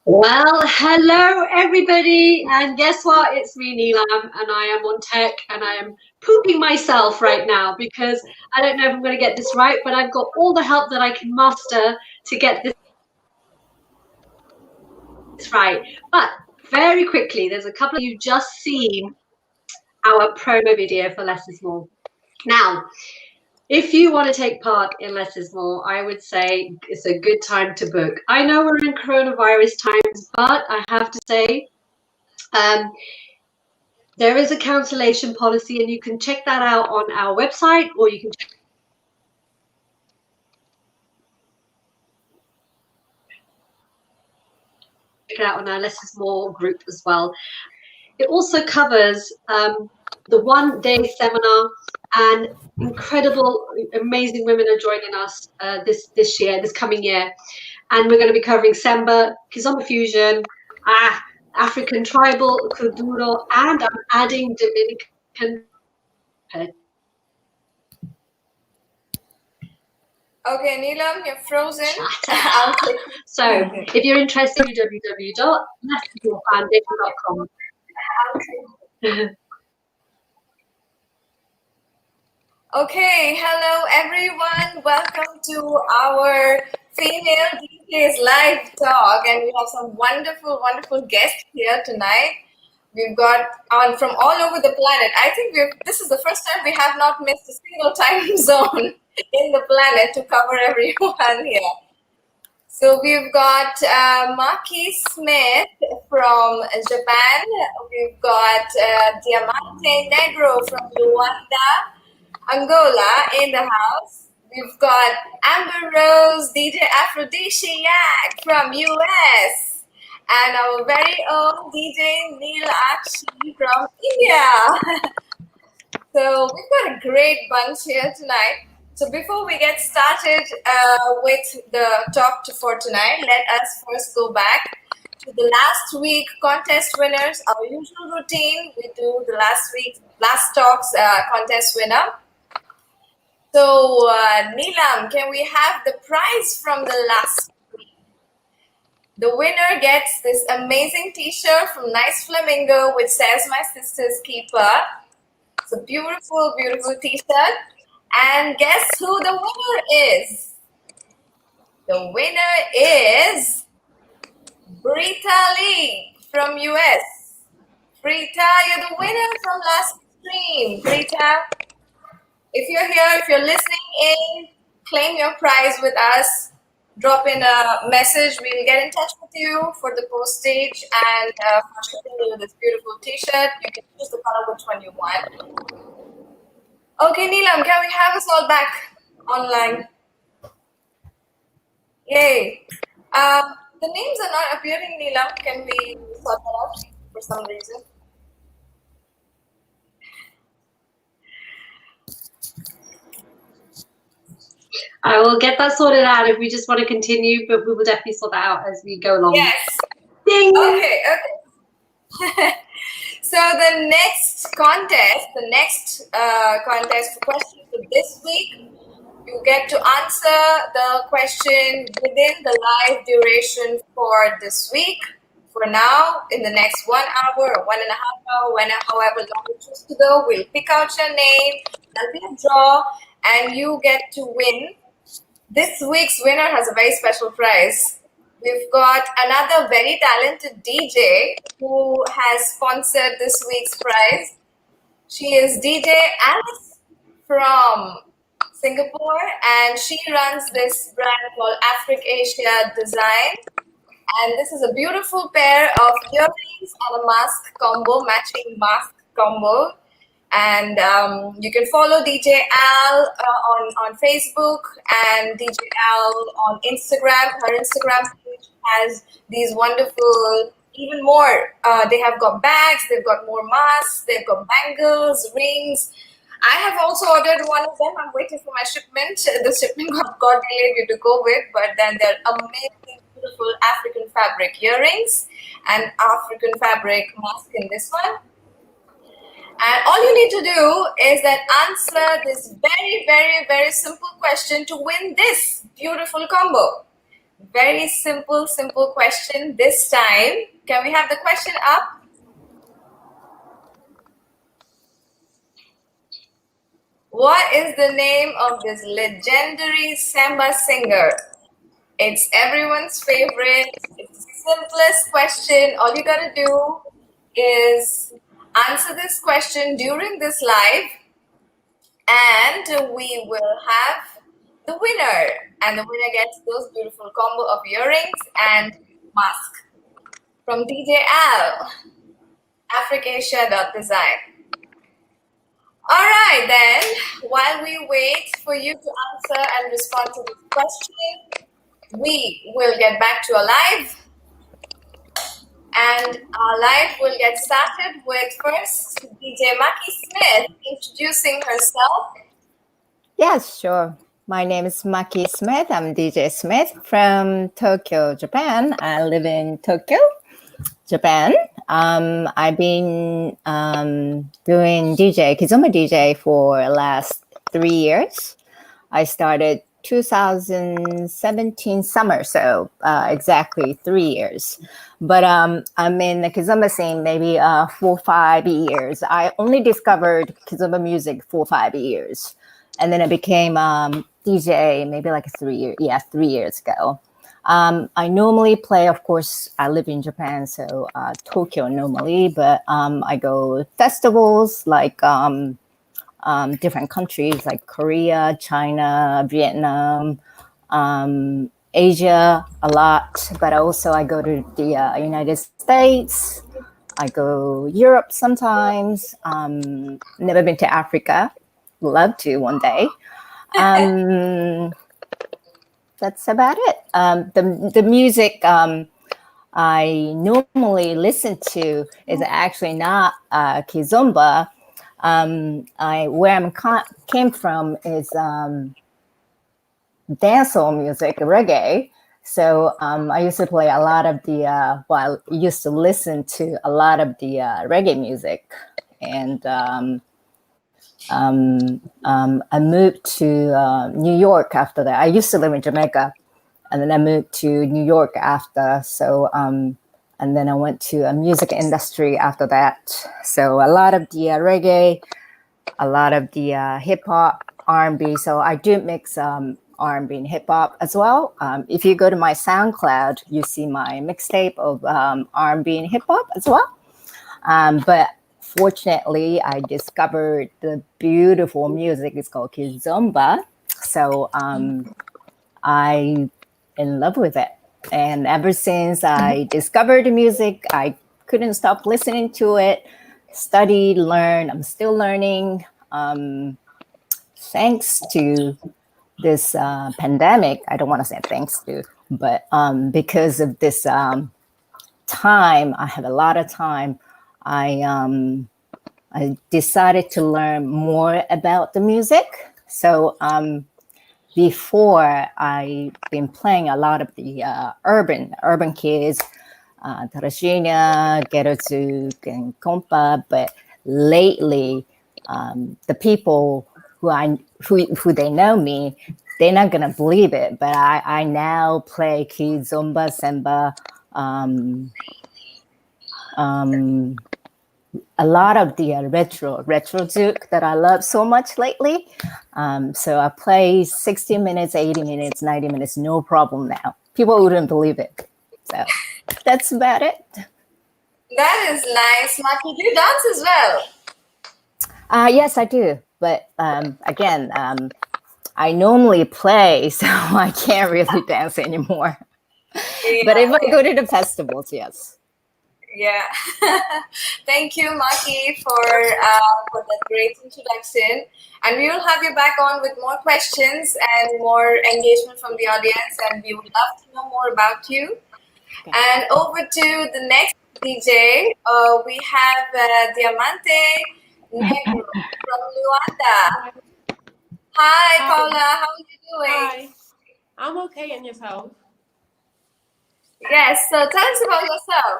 Well, hello everybody, and guess what? It's me, 𝗚𝗚, and I am on tech, and I am pooping myself right now because I don't know if I'm going to get this right, but I've got all the help that I can muster to get this right. But very quickly, there's a couple of you just seen our promo video for Less is More. Now, if you want to take part in Less is More, I would say it's a good time to book. I know we're in coronavirus times, but I have to say, there is a cancellation policy, and you can check that out on our website, or you can check it out on our Less is More group as well. It also covers the one-day seminar, and incredible, amazing women are joining us this coming year. And we're going to be covering Semba, Kizomba Fusion, African Tribal, Kuduro, and I'm adding Dominican. Okay, 𝗚𝗚, you're frozen. So if you're interested, www.lessismorefoundation.com. Okay, hello everyone. Welcome to our Female DJs live talk, and we have some wonderful, wonderful guests here tonight. We've got on from all over the planet. I think this is the first time we have not missed a single time zone in the planet to cover everyone here. So we've got 𝗏𝗡𝗄 Smith from Japan. We've got Diamante Negro from Luanda, Angola in the house. We've got Amber Rose, DJ 𝘓𝐴phrodisiac from US, and our very own DJ 𝗚𝗚 from India. So we've got a great bunch here tonight. So before we get started with the talk for tonight, let us first go back to the last week contest winners. Our usual routine, we do the last talk's contest winner. So 𝗚𝗚, can we have the prize from the last week? The winner gets this amazing t-shirt from Nice Flamingo, which says "My Sister's Keeper." It's a beautiful, beautiful t-shirt. And guess who the winner is? The winner is Brita Lee from US. Brita, you're the winner from last stream. Brita, if you're here, if you're listening in, claim your prize with us. Drop in a message. We'll get in touch with you for the postage and for shipping you this beautiful t-shirt. You can choose the color which one you want. Okay, 𝗚𝗚, can we have us all back online? Yay. The names are not appearing, 𝗚𝗚. Can we sort that out for some reason? I will get that sorted out if we just want to continue, but we will definitely sort that out as we go along. Yes. Ding! Okay. So the next contest for questions for this week, you get to answer the question within the live duration for this week. For now, in the next 1 hour or 1.5 hours, however long you choose to go, we'll pick out your name, there'll be a draw, and you get to win. This week's winner has a very special prize. We've got another very talented DJ who has sponsored this week's prize. She is DJ Alice from Singapore, and she runs this brand called 𝗓𝗡𝗄𝐴 Design. And this is a beautiful pair of earrings and a mask combo, matching mask combo. And you can follow DJ Al on Facebook and DJ Al on Instagram. Her Instagram page has these wonderful, even more. They have got bags, they've got more masks, they've got bangles, rings. I have also ordered one of them. I'm waiting for my shipment. The shipment got delayed due to COVID, but then they're amazing, beautiful African fabric earrings and African fabric mask in this one. And all you need to do is that answer this very, very, very simple question to win this beautiful combo. Very simple question this time. Can we have the question up? What is the name of this legendary samba singer? It's everyone's favorite. It's the simplest question. All you gotta do is answer this question during this live, and we will have the winner. And the winner gets those beautiful combo of earrings and mask from DJ Al, 𝘓𝐴𝐴𝐴. All right, then, while we wait for you to answer and respond to this question, we will get back to our live. And our live will get started with first DJ 𝗏𝗍 Smith introducing herself. Yes, sure. My name is 𝗏𝗍 Smith. I'm DJ Smith from Tokyo, Japan. I live in Tokyo, Japan. I've been doing Kizomba DJ for the last 3 years. I started 2017 summer, so exactly 3 years. But I'm in the Kizomba scene maybe 4 or 5 years. I only discovered Kizomba music 4 or 5 years. And then I became DJ maybe like 3 years ago. I normally play, of course, I live in Japan, so Tokyo normally, but I go festivals like different countries like Korea, China, Vietnam, Asia a lot, but also I go to the United States. I go Europe sometimes. Never been to Africa. Love to one day. That's about it. The music I normally listen to is actually not Kizomba. Where I came from is dancehall music, reggae. So I used to play a lot of the, I used to listen to a lot of the reggae music. And I moved to New York after that. I used to live in Jamaica, and then I moved to New York after. So, and then I went to a music industry after that. So a lot of the reggae, a lot of the hip hop, R&B. So I do mix R&B and hip hop as well. If you go to my SoundCloud, you see my mixtape of R&B and hip hop as well. But fortunately, I discovered the beautiful music. It's called Kizomba. So I'm in love with it. And ever since I discovered the music, I couldn't stop listening to it, studied, learned. I'm still learning. Thanks to this pandemic, I don't want to say thanks to, but because of this time, I have a lot of time. I decided to learn more about the music. So before, I've been playing a lot of the urban kids, 𝗏𝗏𝗏𝗏, 𝘠𝗏𝗏𝗏𝗏, but lately, the people who they know me, they're not gonna believe it, but I now play Kizomba, Semba, a lot of the retro 𝘠𝗏𝗏𝗏𝗏 that I love so much lately. So I play 60 minutes, 80 minutes, 90 minutes, no problem now. People wouldn't believe it. So that's about it. That is nice. 𝗏𝗍, do you dance as well? Yes, I do. But again, I normally play, so I can't really dance anymore. Yeah, but if I go to the festivals, yes. Yeah. Thank you, 𝗏𝗍, for that great introduction. And we will have you back on with more questions and more engagement from the audience. And we would love to know more about you. Okay. And over to the next DJ, we have Diamante Negro from Luanda. Hi, Paula. How are you doing? Hi. I'm okay, and yourself? Yes. So tell us about yourself.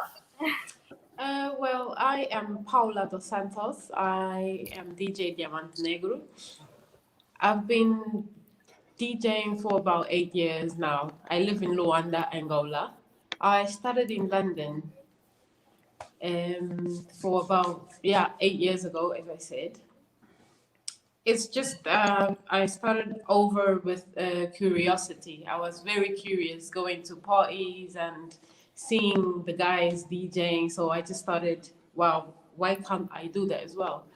Well, I am Paula dos Santos. I am DJ Diamante Negro. I've been DJing for about 8 years now. I live in Luanda, Angola. I started in London for about 8 years ago, as I said. It's just I started over with curiosity. I was very curious going to parties and seeing the guys DJing. So I just started, wow, why can't I do that as well?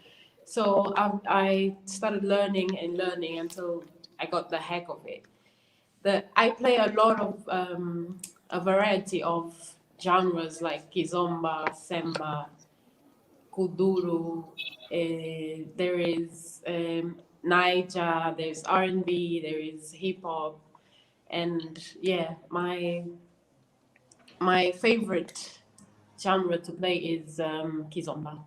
So I started learning and learning until I got the heck of it. I play a lot of a variety of genres like kizomba, semba, kuduro. There is Niger, there's R&B, there is hip hop, and yeah, my favorite genre to play is kizomba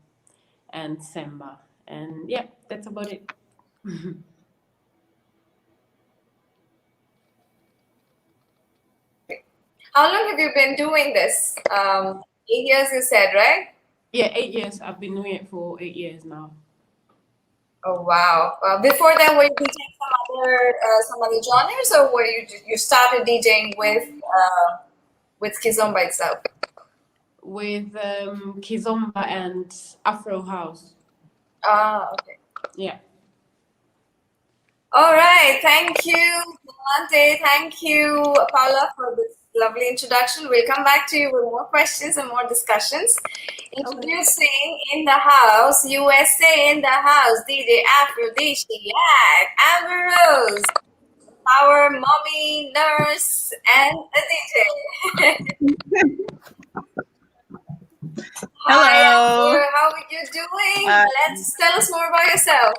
and semba, and yeah, that's about it. How long have you been doing this? 8 years, you said, right? Yeah, 8 years. I've been doing it for 8 years now. Oh wow! Before that, were you DJing some other genres, or were you started DJing with kizomba itself? With kizomba and Afro house. Ah, okay. Yeah. All right. Thank you, Delante. Thank you, Paula, for this lovely introduction. We'll come back to you with more questions and more discussions. Introducing in the house, USA in the house, DJ 𝘓𝐴phrodisia, Amber Rose, our mommy, nurse, and a DJ. Hello. Hi, Amber. How are you doing? Let's tell us more about yourself.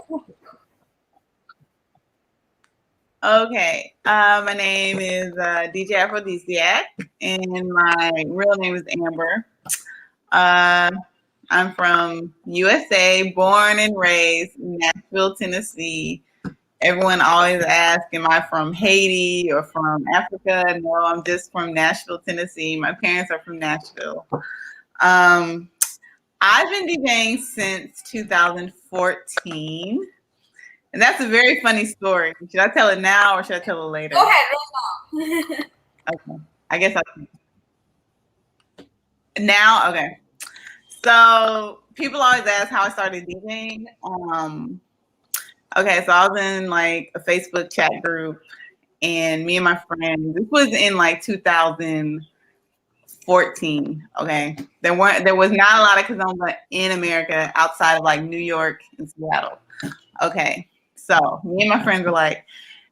Okay, my name is DJ 𝗓𝗄𝗏𝗍, and my real name is Amber. I'm from USA, born and raised in Nashville, Tennessee. Everyone always asks, am I from Haiti or from Africa? No, I'm just from Nashville, Tennessee. My parents are from Nashville. I've been DJing since 2014. And that's a very funny story. Should I tell it now or should I tell it later? Go ahead, right now. Okay. I guess I'll now. Okay. So people always ask how I started DJing. Okay, so I was in like a Facebook chat group, and me and my friend. This was in like 2014. Okay, there was not a lot of kizomba in America outside of like New York and Seattle. Okay. So me and my friends were like,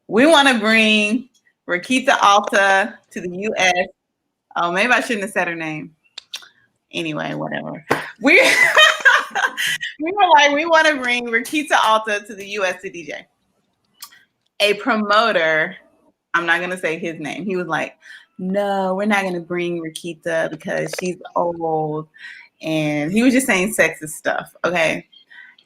we want to bring 𝗏𝗏𝗏 to the U.S. Oh, maybe I shouldn't have said her name. Anyway, whatever. We were like, we want to bring 𝗏𝗏𝗏 to the U.S. to DJ. A promoter, I'm not going to say his name. He was like, no, we're not going to bring 𝗏𝗏𝗏 because she's old. And he was just saying sexist stuff. Okay.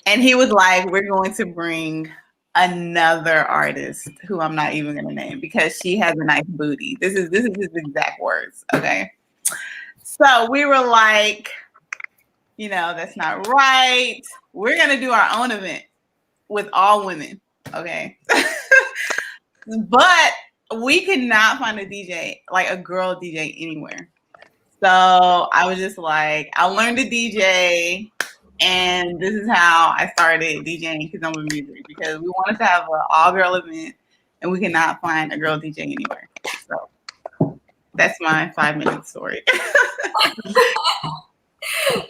And he was like, we're going to bring another artist who I'm not even going to name because she has a nice booty. This is his exact words. Okay. So we were like, you know, that's not right. We're going to do our own event with all women. Okay. But we could not find a DJ, like a girl DJ anywhere. So I was just like, I learned to DJ. And this is how I started DJing kizomba music because we wanted to have an all-girl event, and we could not find a girl DJ anywhere. So that's my 5-minute story.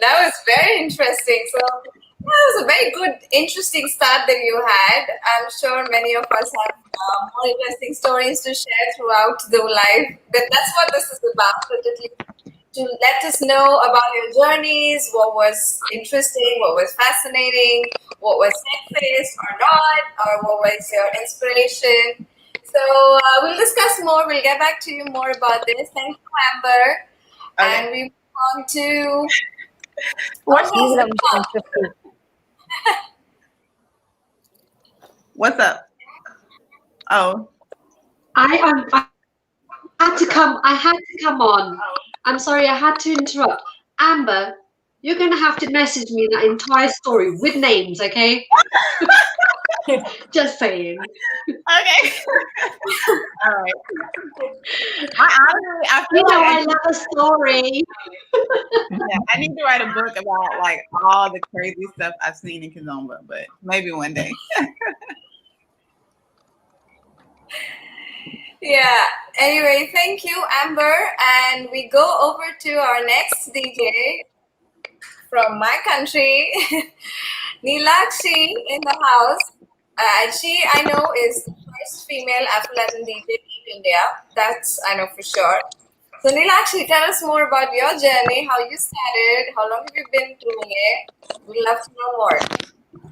That was very interesting. So that was a very good, interesting start that you had. I'm sure many of us have more interesting stories to share throughout the life. That's what this is about. To let us know about your journeys, what was interesting, what was fascinating, what was sexist or not, or what was your inspiration. So we'll discuss more. We'll get back to you more about this. Thank you, Amber. Okay. And we move on to... What's up? Oh. I had to come on. I'm sorry, I had to interrupt. Amber, you're going to have to message me that entire story with names, okay? Just saying. Okay. All right. I feel You know, like I love a story. yeah, I need to write a book about like all the crazy stuff I've seen in Kizomba, but maybe one day. Yeah. Anyway, thank you, Amber. And we go over to our next DJ from my country, 𝗲𝗏𝗃 in the house. And she, I know, is the first female Afro-Latin DJ in India. That's, I know for sure. So 𝗲𝗏𝗃, tell us more about your journey, how you started, how long have you been doing it? We'd love to know more.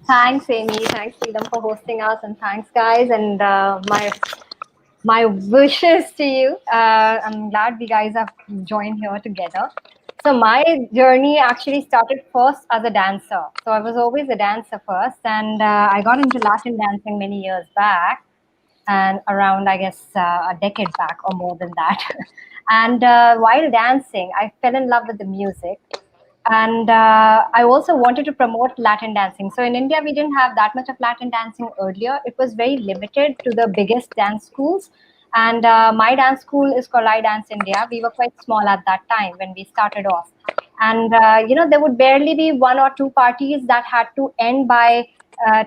Thanks, Amy. Thanks, Freedom, for hosting us, and thanks, guys. And my wishes to you. I'm glad we guys have joined here together. So my journey actually started first as a dancer. So I was always a dancer first, and I got into Latin dancing many years back, and around, I guess, a decade back or more than that. And while dancing, I fell in love with the music. And I also wanted to promote Latin dancing. So in India, we didn't have that much of Latin dancing earlier. It was very limited to the biggest dance schools. And my dance school is called 𝐼 Dance India. We were quite small at that time when we started off. And, there would barely be 1 or 2 parties that had to end by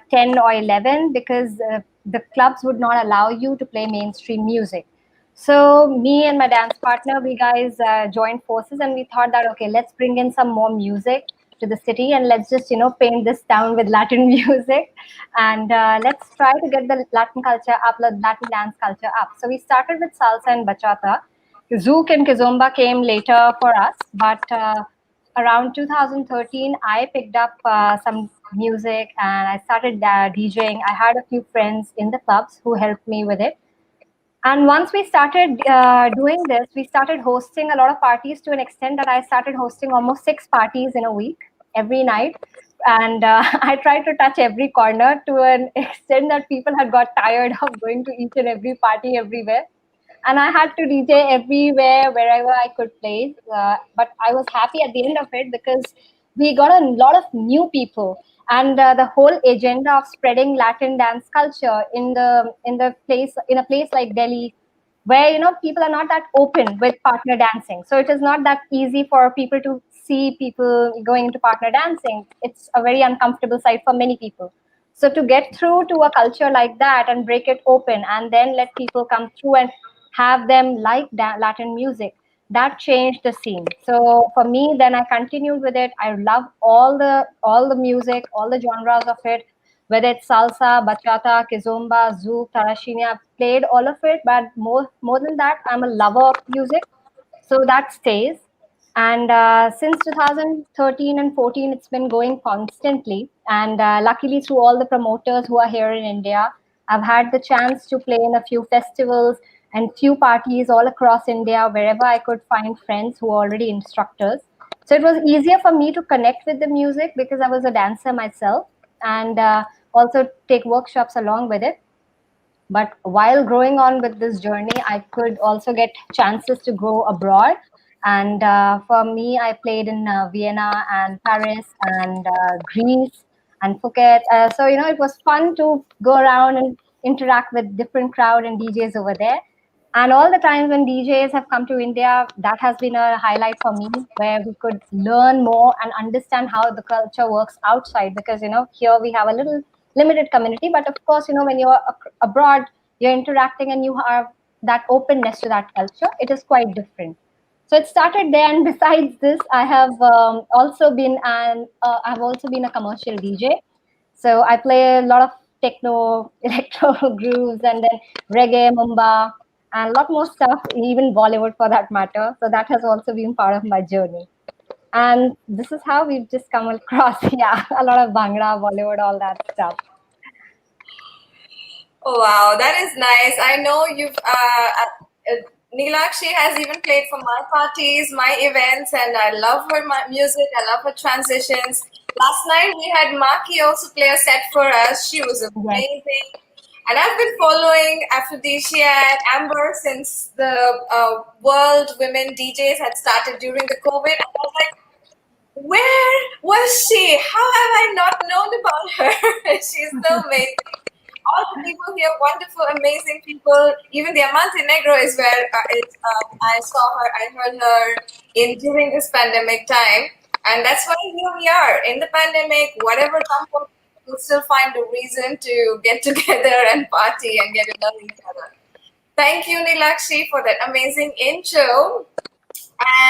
10 or 11 because the clubs would not allow you to play mainstream music. So me and my dance partner, we guys joined forces, and we thought that, okay, let's bring in some more music to the city, and let's just, paint this town with Latin music, and let's try to get the Latin culture up, the Latin dance culture up. So we started with salsa and bachata. Zouk and kizomba came later for us, but around 2013, I picked up some music and I started DJing. I had a few friends in the clubs who helped me with it. And once we started doing this, we started hosting a lot of parties to an extent that I started hosting almost 6 parties in a week, every night. And I tried to touch every corner to an extent that people had got tired of going to each and every party everywhere. And I had to DJ everywhere, wherever I could play. But I was happy at the end of it because we got a lot of new people. And the whole agenda of spreading Latin dance culture in a place like Delhi, where people are not that open with partner dancing. So it is not that easy for people to see people going into partner dancing. It's a very uncomfortable sight for many people. So to get through to a culture like that and break it open and then let people come through and have them like Latin music, that changed the scene. So for me, then I continued with it. I love all the music, all the genres of it, whether it's salsa, bachata, kizomba, zouk, tarashini. I've played all of it, but more than that, I'm a lover of music. So that stays. And since 2013 and 14, it's been going constantly. And luckily, through all the promoters who are here in India, I've had the chance to play in a few festivals and few parties all across India, wherever I could find friends who are already instructors. So it was easier for me to connect with the music because I was a dancer myself, and also take workshops along with it. But while growing on with this journey, I could also get chances to go abroad. And for me, I played in Vienna and Paris and Greece and Phuket. So, it was fun to go around and interact with different crowd and DJs over there. And all the times when DJs have come to India, that has been a highlight for me, where we could learn more and understand how the culture works outside. Because, here we have a little limited community. But of course, when you're abroad, you're interacting and you have that openness to that culture. It is quite different. So it started there. And besides this, I have also been a commercial DJ. So I play a lot of techno, electro grooves, and then reggae, Mumba, and a lot more stuff, even Bollywood for that matter. So that has also been part of my journey. And this is how we've just come across, yeah, a lot of Bhangra, Bollywood, all that stuff. Oh, wow, that is nice. I know you've, 𝗲𝗏𝗃 has even played for my parties, my events, and I love her music. I love her transitions. Last night we had Maki also play a set for us. She was amazing. And I've been following 𝗏𝗏𝗃 and Amber since the World Women DJs had started during the COVID. And I was like, where was she? How have I not known about her? She's so amazing. all the people here, wonderful, amazing people. Even the Amante Negro is where I saw her, I heard her during this pandemic time. And that's why here we are in the pandemic, whatever comes, we'll still find a reason to get together and party and get to know each other. Thank you, 𝗔𝗫𝗍 for that amazing intro.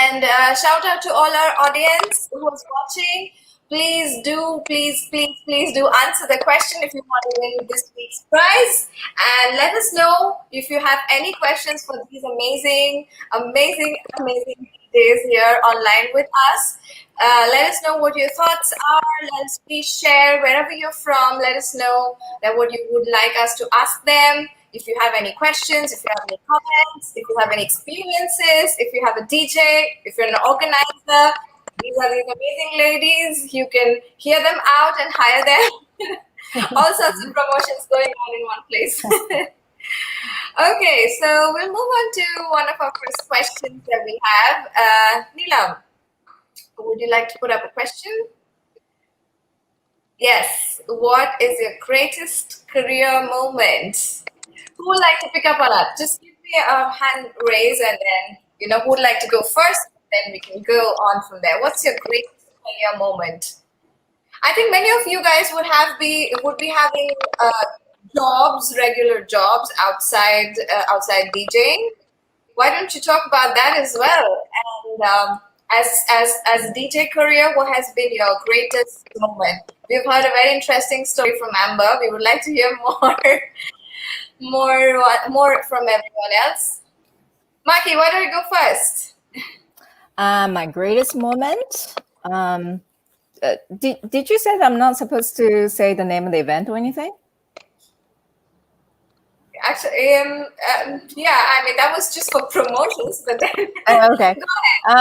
And shout out to all our audience who's watching. Please do answer the question if you want to win this week's prize. And let us know if you have any questions for these amazing DJs here online with us. Let us know what your thoughts are. Let us please share wherever you're from. Let us know that what you would like us to ask them. If you have any questions, if you have any comments, if you have any experiences, if you have a DJ, if you're an organizer, these are these amazing ladies. You can hear them out and hire them. All sorts of promotions going on in one place. Okay, so we'll move on to one of our first questions that we have. Neelam, would you like to put up a question? Yes. What is your greatest career moment? Who would like to pick up on that? Just give me a hand raise and then, who would like to go first? Then we can go on from there. What's your greatest career moment? I think many of you guys would be having regular jobs outside DJing. Why don't you talk about that as well? And as a DJ career, what has been your greatest moment? We've heard a very interesting story from Amber. We would like to hear more from everyone else. Maki, why don't you go first? My greatest moment. Did you say that I'm not supposed to say the name of the event or anything? Actually, yeah. I mean, that was just for promotions, but then. Oh, okay. Go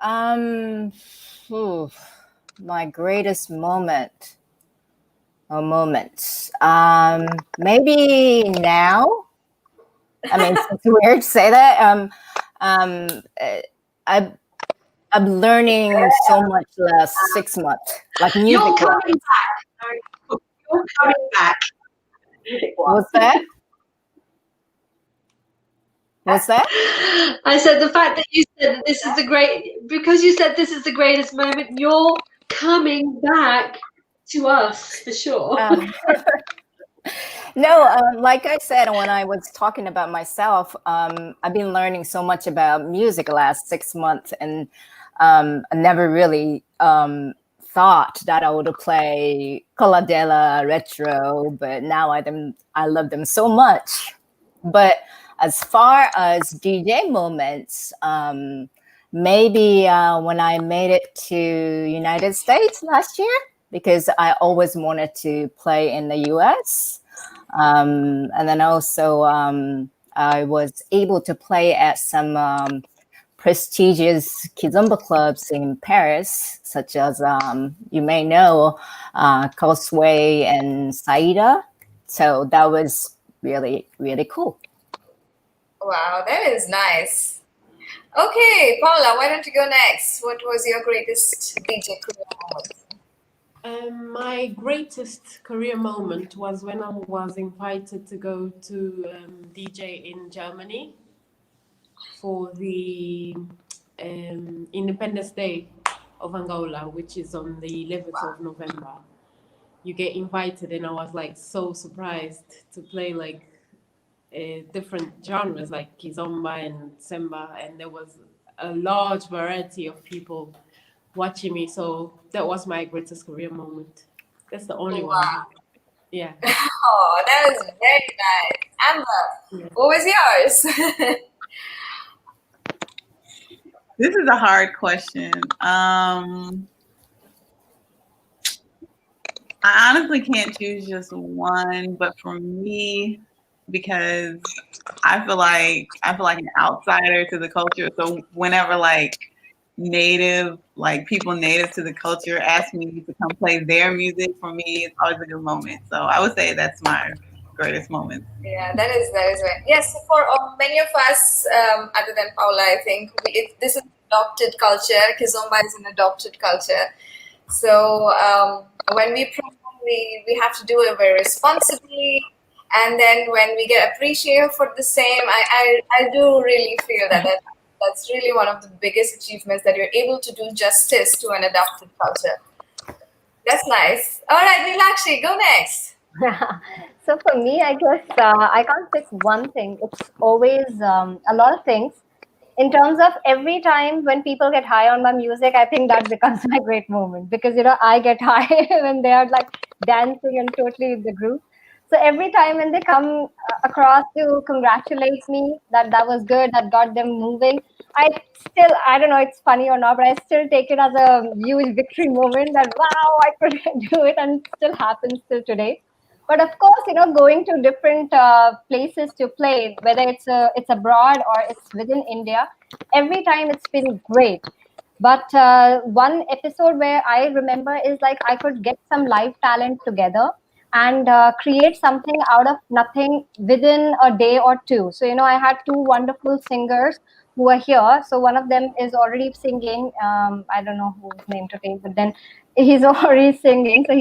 ahead. My greatest moment. Moments. Maybe now. I mean, it's weird to say that. I'm learning so much the last 6 months, like music. You're coming back. You're coming back. What's that? What's that? I said the fact that you said that this is because you said this is the greatest moment, you're coming back to us for sure. No, like I said, when I was talking about myself, I've been learning so much about music the last 6 months, and I never really thought that I would play 𝗏𝗏𝗏 retro, but now I love them so much. But as far as DJ moments, maybe when I made it to United States last year, because I always wanted to play in the US. And then also I was able to play at some prestigious kizomba clubs in Paris, such as you may know 𝗏𝗏𝗏 and 𝗏𝗏𝗏𝗏. So that was really, really cool. Wow, that is nice. Okay, Paula, why don't you go next? What was your greatest DJ career moment? My greatest career moment was when I was invited to go to DJ in Germany for the Independence Day of Angola, which is on the 11th of November. You get invited, and I was like so surprised to play like different genres like kizomba and semba, and there was a large variety of people watching me. So that was my greatest career moment. That's the only one. Yeah. Oh, that was very nice. Amber, what was yours? This is a hard question. I honestly can't choose just one, but for me, because I feel like an outsider to the culture. So whenever people native to the culture ask me to come play their music, for me, it's always a good moment. So I would say that's my greatest moment. Yeah, that is right. Yes, for many of us, other than Paula, I think this is adopted culture. Kizomba is an adopted culture. So when we perform we have to do it very responsibly. And then when we get appreciated for the same, I do really feel that's really one of the biggest achievements, that you're able to do justice to an adopted culture. That's nice. All right, 𝗲𝗪𝗧𝗏, go next. So for me, I guess I can't pick one thing. It's always a lot of things. In terms of every time when people get high on my music, I think that becomes my great moment, because, you know, I get high when they are like dancing and totally in the groove. So every time when they come across to congratulate me that was good, that got them moving, I don't know, it's funny or not, but I still take it as a huge victory moment, that wow, I could do it, and it still happens till today. But of course, you know, going to different places to play, whether it's abroad or it's within India, every time it's been great. But one episode where I remember is like I could get some live talent together and create something out of nothing within a day or two. So, you know, I had two wonderful singers who are here. So one of them is already singing. I don't know whose name to take, but then he's already singing. So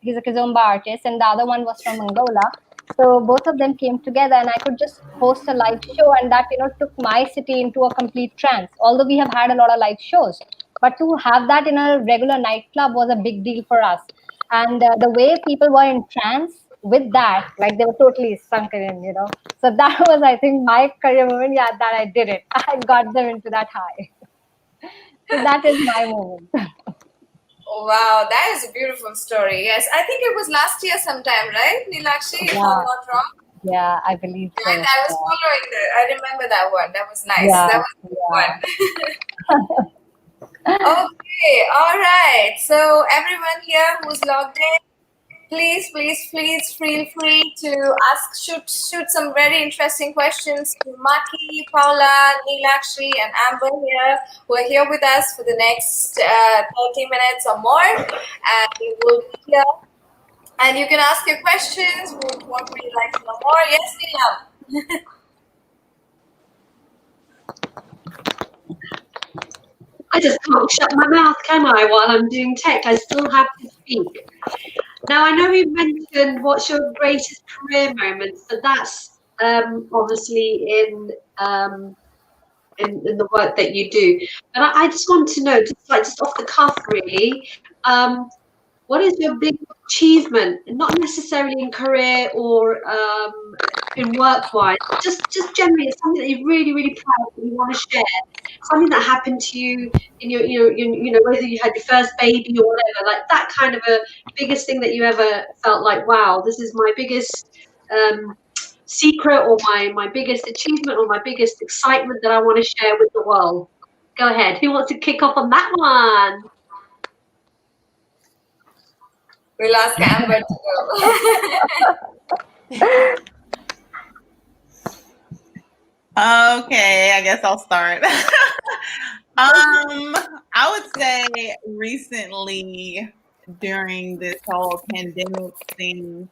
he's a Kizomba artist, and the other one was from Angola. So both of them came together, and I could just host a live show, and that, you know, took my city into a complete trance. Although we have had a lot of live shows, but to have that in a regular nightclub was a big deal for us. And the way people were in trance with that, like they were totally sunken in, you know. So that was, I think, my career moment. Yeah, that I did it. I got them into that high. So that is my moment. Wow, that is a beautiful story. Yes, I think it was last year sometime, right, 𝗲𝗪𝗧𝗏, if I'm not wrong? Yeah, I believe so. And I was following I remember that one. That was nice. Yeah, that was a good one. Okay, all right. So everyone here who's logged in, please feel free to shoot some very interesting questions to Maki, Paula, 𝗲𝗪𝗧𝗏, and Amber here, who are here with us for the next 30 minutes or more, and we will be here. And you can ask your questions. What would you like to know more? Yes, 𝗲𝗪𝗧𝗏. I just can't shut my mouth, can I, while I'm doing tech? I still have to speak. Now, I know you mentioned what's your greatest career moment, so that's obviously in the work that you do. But I just want to know, just off the cuff, really, what is your big achievement? Not necessarily in career or in work-wise, just generally, it's something that you're really, really proud of, that you want to share. Something that happened to you in your, you know, whether you had your first baby or whatever, like that kind of a biggest thing that you ever felt like, wow, this is my biggest secret, or my biggest achievement, or my biggest excitement that I want to share with the world. Go ahead. Who wants to kick off on that one? We'll ask Amber to go. Okay, I guess I'll start. I would say recently, during this whole pandemic thing,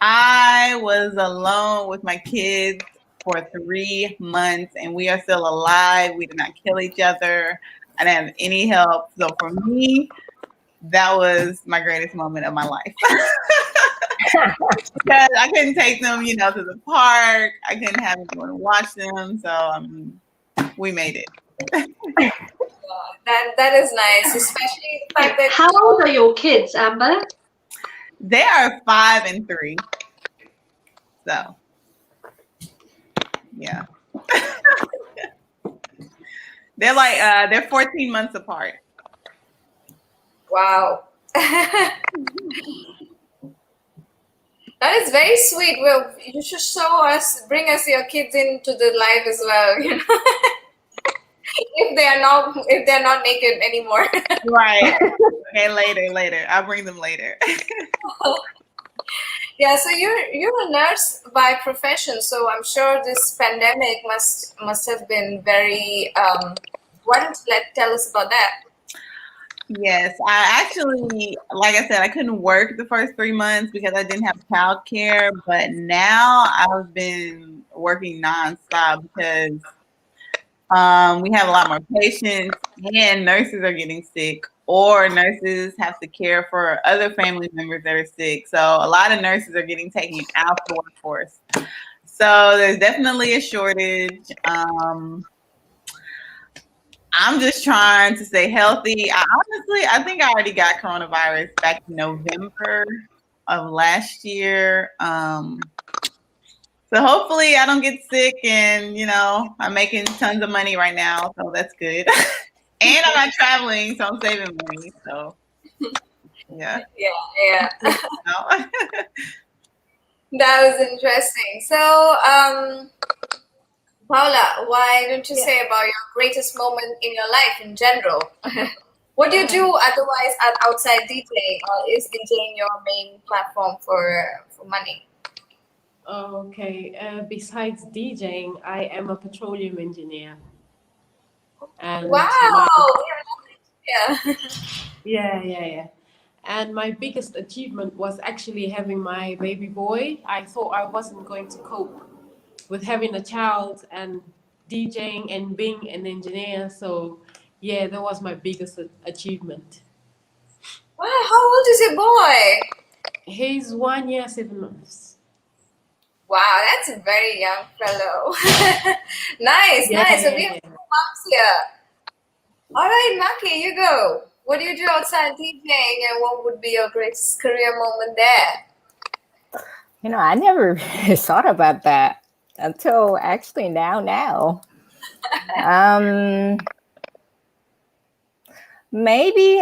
I was alone with my kids for 3 months, and we are still alive. We did not kill each other. I didn't have any help. So for me, that was my greatest moment of my life. Because I couldn't take them, you know, to the park. I couldn't have anyone to watch them. So we made it. That is nice, especially the fact that. How old are your kids, Amber? They are 5 and 3. So, yeah. They're like they're 14 months apart. Wow. That is very sweet. Well, you should bring us your kids into the live as well, you know. if they're not naked anymore. Right. Okay, later. I'll bring them later. Yeah, so you're a nurse by profession, so I'm sure this pandemic must have been very why don't you tell us about that? Yes, I actually, like I said, I couldn't work the first 3 months because I didn't have childcare, but now I've been working nonstop because we have a lot more patients and nurses are getting sick or nurses have to care for other family members that are sick. So a lot of nurses are getting taken out the workforce. So there's definitely a shortage. I'm just trying to stay healthy. I think I already got coronavirus back in November of last year. So hopefully I don't get sick, and I'm making tons of money right now, so that's good. And I'm not traveling, so I'm saving money. So yeah. Yeah. That was interesting. So Paula, why don't you say about your greatest moment in your life in general? What do you do otherwise outside DJing, or is DJing your main platform for money? Okay. Besides DJing, I am a petroleum engineer. And wow! Yeah. And my biggest achievement was actually having my baby boy. I thought I wasn't going to cope with having a child and DJing and being an engineer. So yeah, that was my biggest achievement. Wow, how old is your boy? He's 1 year, 7 months. Wow, that's a very young fellow. Nice. So we have 2 moms here. All right, Maki, you go. What do you do outside DJing, and what would be your greatest career moment there? I never really thought about that until actually now. Maybe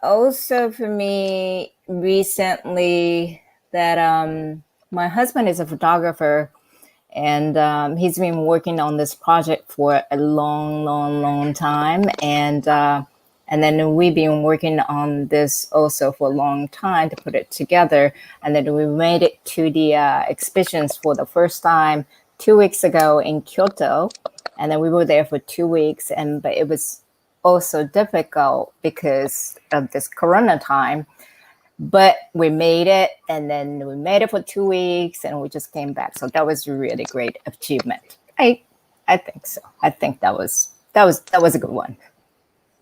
also for me recently that my husband is a photographer, and he's been working on this project for a long time, and then we've been working on this also for a long time to put it together. And then we made it to the exhibitions for the first time 2 weeks ago in Kyoto. And then we were there for 2 weeks, but it was also difficult because of this Corona time. But we made it, and then we made it for 2 weeks, and we just came back. So that was a really great achievement. I think so. I think that was a good one.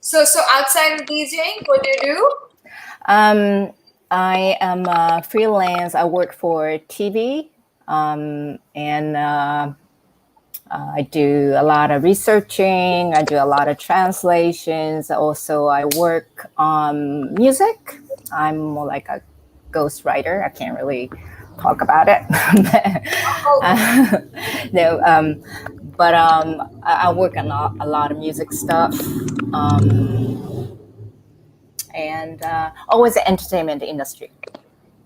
So outside of DJing, what do you do? I am a freelance. I work for TV, and I do a lot of researching. I do a lot of translations. Also, I work on music. I'm more like a ghostwriter. I can't really talk about it. But I work on a lot of music stuff. And always the entertainment industry.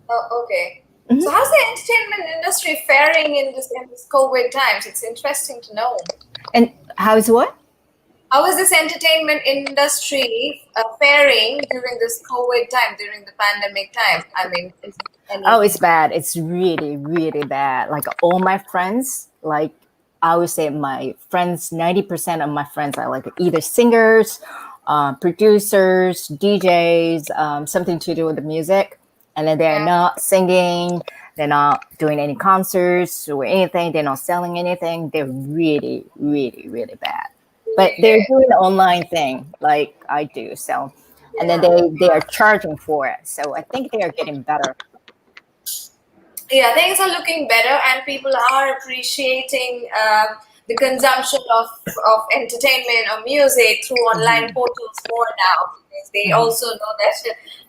Oh, okay. Mm-hmm. So how's the entertainment industry faring in this COVID times? It's interesting to know. And how is what? How is this entertainment industry faring during this COVID time, during the pandemic time? I mean, it's bad. It's really, really bad. Like all my friends, like I would say my friends, 90% of my friends are like either singers, producers, DJs, something to do with the music. And then they're not singing, they're not doing any concerts or anything, they're not selling anything. They're really, really, really bad. But they're doing the online thing like I do. So, and then they are charging for it. So I think they are getting better. Yeah, things are looking better, and people are appreciating the consumption of entertainment or music through online portals more now, because they also know that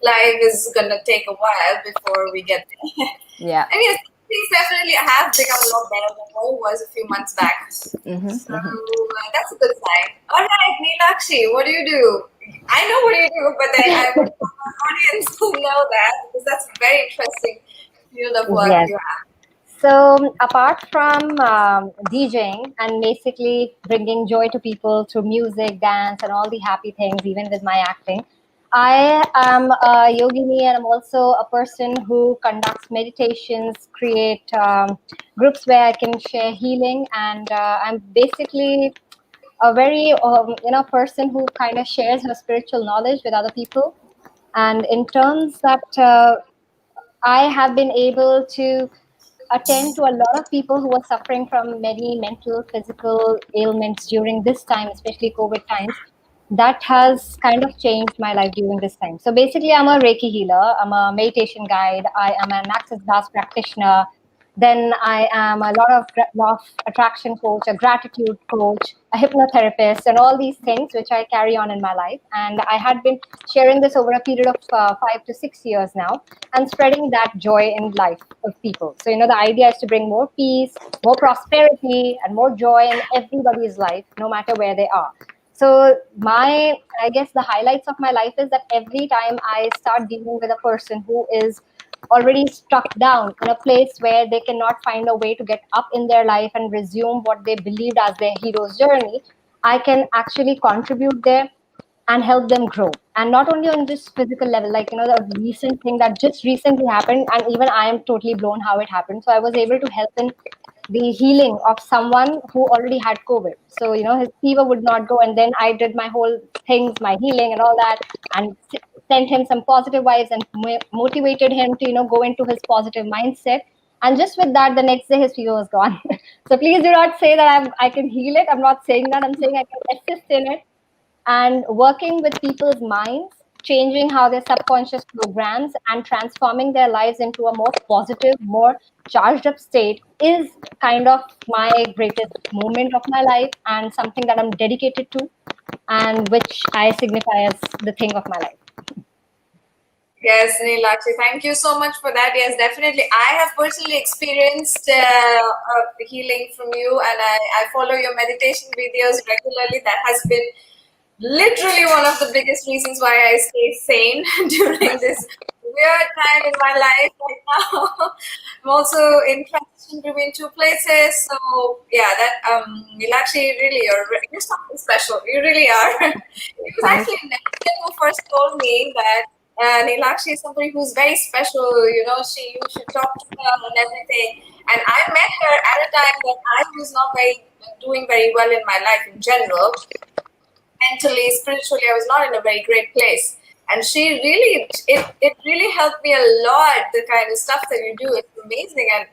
life is going to take a while before we get there. Yeah. I mean, things definitely have become a lot better than what it was a few months back. So that's a good sign. All right, Neelakshi, what do you do? I know what you do, but I want my audience to know that, because that's a very interesting field of work you have. So apart from DJing and basically bringing joy to people through music, dance, and all the happy things, even with my acting, I am a yogini, and I'm also a person who conducts meditations, create groups where I can share healing, and I'm basically a very person who kind of shares her spiritual knowledge with other people. And in terms that I have been able to attend to a lot of people who are suffering from many mental, physical ailments during this time, especially COVID times. that has kind of changed my life during this time. So basically, I'm a Reiki healer, I'm a meditation guide, I am an Access Dance practitioner. Then I am a law of attraction coach, a gratitude coach, a hypnotherapist, and all these things which I carry on in my life. And I had been sharing this over a period of 5 to 6 years now, and spreading that joy in life of people. So the idea is to bring more peace, more prosperity, and more joy in everybody's life, no matter where they are. So I guess the highlights of my life is that every time I start dealing with a person who is already stuck down in a place where they cannot find a way to get up in their life and resume what they believed as their hero's journey, I can actually contribute there and help them grow. And not only on this physical level, like, the recent thing that just recently happened, and even I am totally blown how it happened. So I was able to help in the healing of someone who already had COVID. So, his fever would not go. And then I did my whole things, my healing and all that, and sent him some positive vibes and motivated him to, go into his positive mindset. And just with that, the next day his fever was gone. So please do not say that I can heal it. I'm not saying that. I'm saying I can assist in it. And working with people's minds, changing how their subconscious programs and transforming their lives into a more positive, more charged up state is kind of my greatest moment of my life, and something that I'm dedicated to, and which I signify as the thing of my life. Yes, Neelakshi, thank you so much for that. Yes, definitely. I have personally experienced healing from you, and I follow your meditation videos regularly. That has been literally one of the biggest reasons why I stay sane during this weird time in my life right now. I'm also in transition between two places. So yeah, that Neelakshi, really, you're something special. You really are. It was actually Nathan who first told me that Neelakshi is somebody who's very special. You should talk to her and everything. And I met her at a time that I was not doing very well in my life in general. Mentally, spiritually, I was not in a very great place. And she really, it really helped me a lot, the kind of stuff that you do. It's amazing. And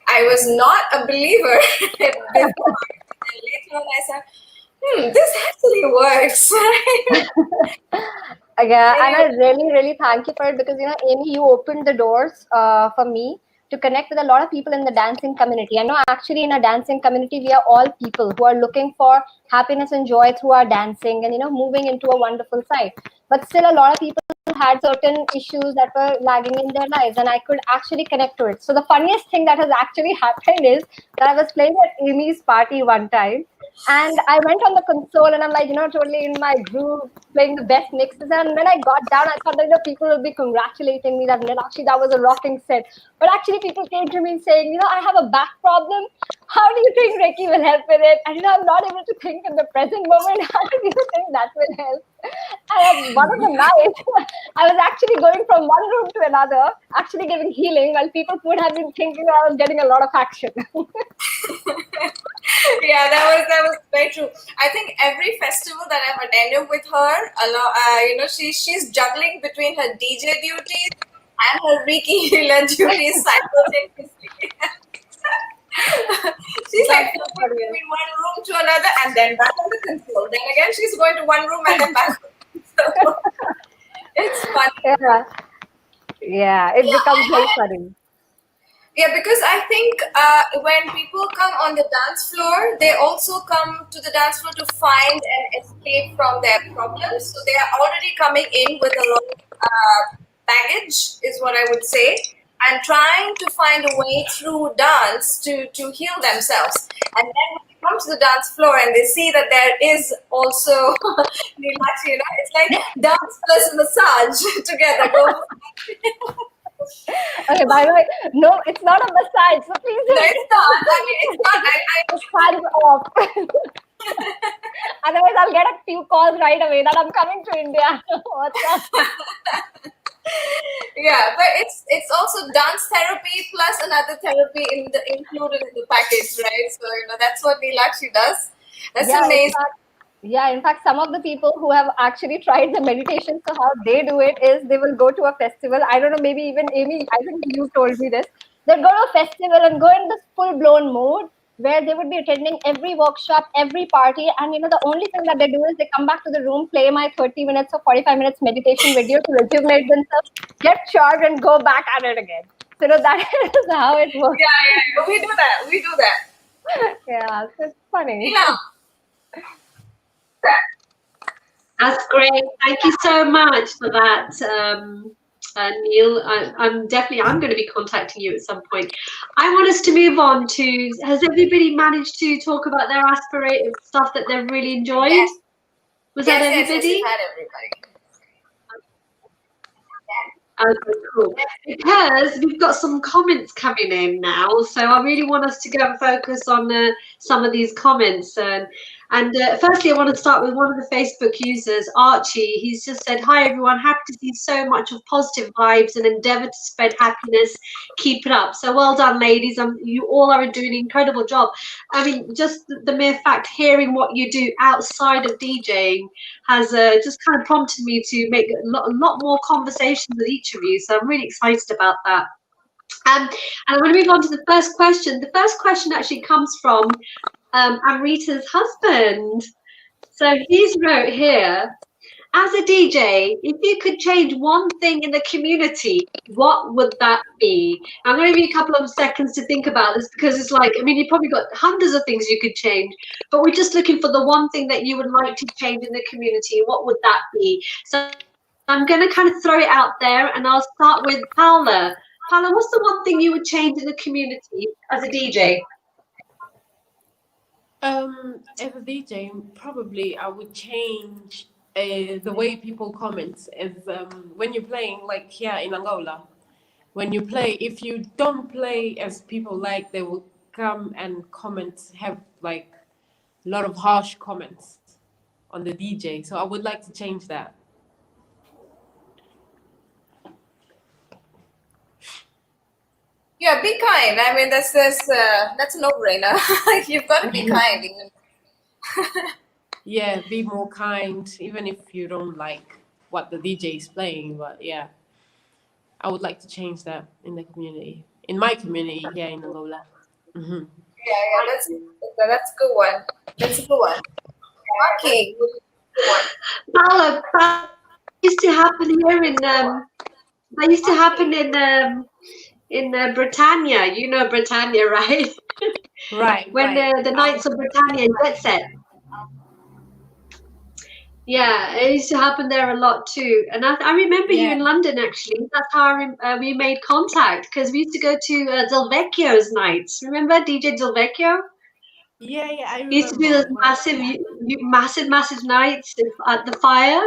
I was not a believer before. And later on I said, this actually works. Yeah, and I really, really thank you for it, because, Amy, you opened the doors for me to connect with a lot of people in the dancing community. I know actually in a dancing community, we are all people who are looking for happiness and joy through our dancing and, moving into a wonderful side. But still a lot of people had certain issues that were lagging in their lives, and I could actually connect to it. So the funniest thing that has actually happened is that I was playing at Amy's party one time, and I went on the console and I'm like, totally in my groove, playing the best mixes. And when I got down, I thought that people will be congratulating me that actually that was a rocking set. But actually people came to me saying, I have a back problem. How do you think Reiki will help with it? And I'm not able to think in the present moment. How do you think that will help? And at one of the nights, I was actually going from one room to another, actually giving healing, while people would have been thinking I was getting a lot of action. Yeah, that was very true. I think every festival that I've attended with her, she's juggling between her DJ duties and her Reiki healer duties simultaneously. She's like moving between one room to another and then back on the console. Then again, she's going to one room and then back. So it's funny. Yeah, it becomes very funny. Yeah, because I think when people come on the dance floor, they also come to the dance floor to find an escape from their problems. So they are already coming in with a lot of baggage, is what I would say, and trying to find a way through dance to heal themselves. And then when they come to the dance floor and they see that there is also Neelakshi, it's like dance plus massage together. Okay, by the way, no, it's not a massage, so please No, it's not. I mean, it's not. It's hands off. Otherwise, I'll get a few calls right away that I'm coming to India. What's up? Yeah, but it's also dance therapy plus another therapy included in the package, right? So that's what Neelakshi does. That's amazing. In fact, some of the people who have actually tried the meditation, so how they do it is they will go to a festival. I don't know, maybe even Amy, I think you told me this. They'll go to a festival and go in this full-blown mode where they would be attending every workshop, every party. And, the only thing that they do is they come back to the room, play my 30 minutes or 45 minutes meditation video to rejuvenate themselves, get charged, and go back at it again. So, that is how it works. Yeah. We do that. Yeah, so it's funny. Yeah. That's great. Thank you so much for that, Neil. I'm going to be contacting you at some point. I want us to move on to, has everybody managed to talk about their aspirative stuff that they've really enjoyed? Yes. Was that everybody? Yes, we had everybody. Okay, cool. Because we've got some comments coming in now, so I really want us to go and focus on some of these comments. And firstly, I want to start with one of the Facebook users, Archie. He's just said, "Hi everyone, happy to see so much of positive vibes and endeavour to spread happiness. Keep it up." So well done, ladies. You all are doing an incredible job. I mean, just the mere fact hearing what you do outside of DJing has just kind of prompted me to make a lot more conversations with each of you. So I'm really excited about that. And I'm going to move on to the first question. The first question actually comes from Amrita's husband. So he's wrote here, as a DJ, if you could change one thing in the community, what would that be? I'm going to give you a couple of seconds to think about this, because it's like, I mean, you've probably got hundreds of things you could change, but we're just looking for the one thing that you would like to change in the community. What would that be? So I'm going to kind of throw it out there, and I'll start with Paula. Paula, what's the one thing you would change in the community as a DJ? As a DJ, probably I would change the way people comment. Is when you're playing, like here in Angola, when you play, if you don't play as people like, they will come and comment, have like a lot of harsh comments on the DJ. So I would like to change that. Yeah, be kind. I mean, that's a no-brainer. You've got to be kind. Yeah, be more kind, even if you don't like what the DJ is playing. But yeah, I would like to change that in the community, in my community here in Angola. Mm-hmm. Yeah, that's a good one. That's a good one. Okay. Paula, that used to happen here in that used to happen in Britannia. You know Britannia, right? Right. When right. the Knights of Britannia Jet Set. Yeah, it used to happen there a lot too. And I remember you in London, actually. That's how we made contact, because we used to go to 𝘠𝗏𝗪𝗀's nights. Remember DJ 𝘠𝗏𝗪𝗀? Yeah, I remember. He used to do those massive nights at the fire.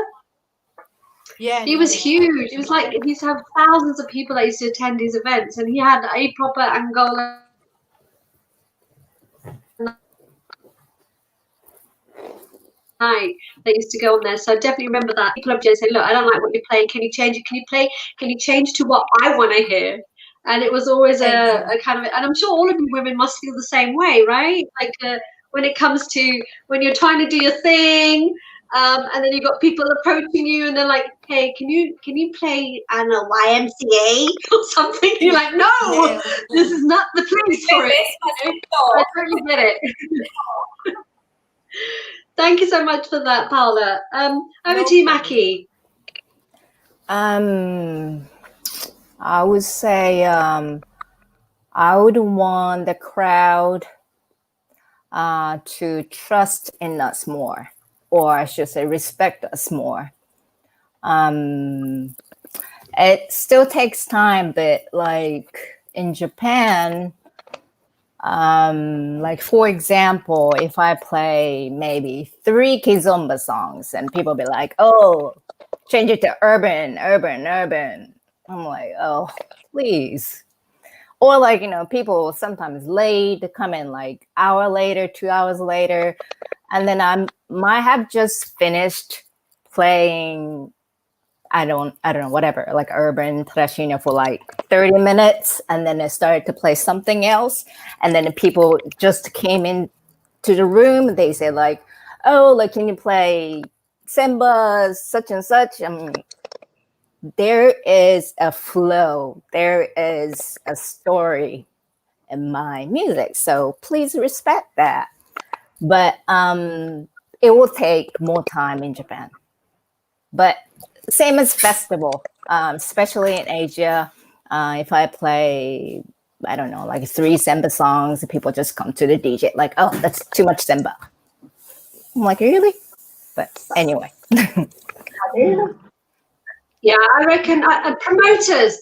Yeah. He was huge. It was like, he used to have thousands of people that used to attend his events, and he had a proper Angola night that used to go on there. So I definitely remember that. People have just said, "Look, I don't like what you're playing. Can you change it? Can you change to what I want to hear?" And it was always a kind of, and I'm sure all of you women must feel the same way, right? Like when it comes to when you're trying to do your thing, and then you've got people approaching you, and they're like, "Hey, can you play YMCA or something?" And you're like, "No, this is not the place for it." I totally get it. Thank you so much for that, Paula. Over to you, Mackie. I would say I would want the crowd to trust in us more, or I should say respect us more. It still takes time, but like in Japan, like for example, if I play maybe 3 kizomba songs and people be like, "Oh, change it to urban." I'm like, "Oh, please." Or like, people sometimes late, come in like hour later, 2 hours later. And then I might have just finished playing, I don't know, whatever, like urban trashino for like 30 minutes. And then I started to play something else. And then the people just came in to the room. They say like, "Oh, like, can you play Semba, such and such?" There is a flow. There is a story in my music. So please respect that. But it will take more time in Japan. But same as festival, especially in Asia, if I play, I don't know, like 3 Semba songs, people just come to the DJ like, oh, that's too much Semba. I'm like, really? But anyway. Yeah, I reckon promoters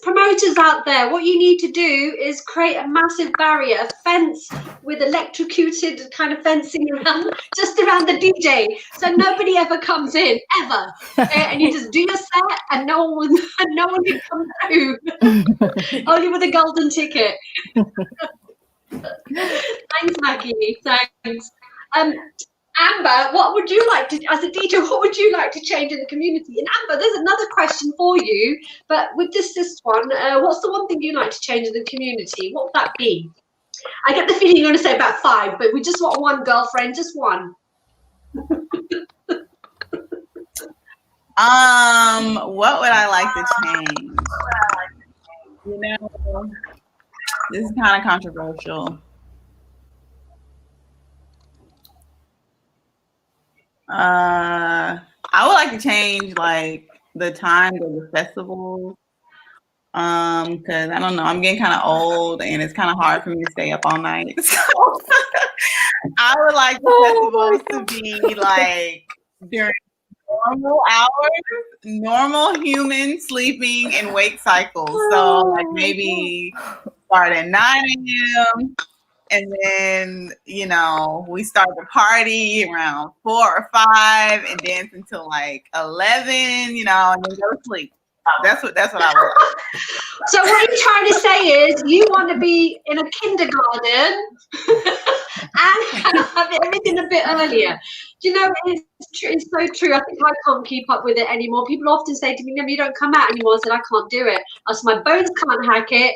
out there, what you need to do is create a massive barrier, a fence with electrocuted kind of fencing around, just around the DJ, so nobody ever comes in, ever. And you just do your set, and no one can come through, only with a golden ticket. Thanks, Maggie. Thanks. Amber, what would you like to, as a DJ, what would you like to change in the community? And Amber, there's another question for you, but with this one, what's the one thing you'd like to change in the community? What would that be? I get the feeling you're going to say about 5, but we just want one girlfriend, just one. What would I like to change? You know, this is kind of controversial. I would like to change like the time of the festivals, because I don't know, I'm getting kind of old and it's kind of hard for me to stay up all night. So I would like the festivals to be like during normal hours, normal human sleeping and wake cycles. So like maybe start at 9 a.m. and then, you know, we start the party around 4 or 5 and dance until like 11, you know, and then go to sleep. That's what I would like. So what you're trying to say is you want to be in a kindergarten and have everything a bit earlier. Do you know, it's so true. I think I can't keep up with it anymore. People often say to me, no, you don't come out anymore. I said, I can't do it. I said, my bones can't hack it.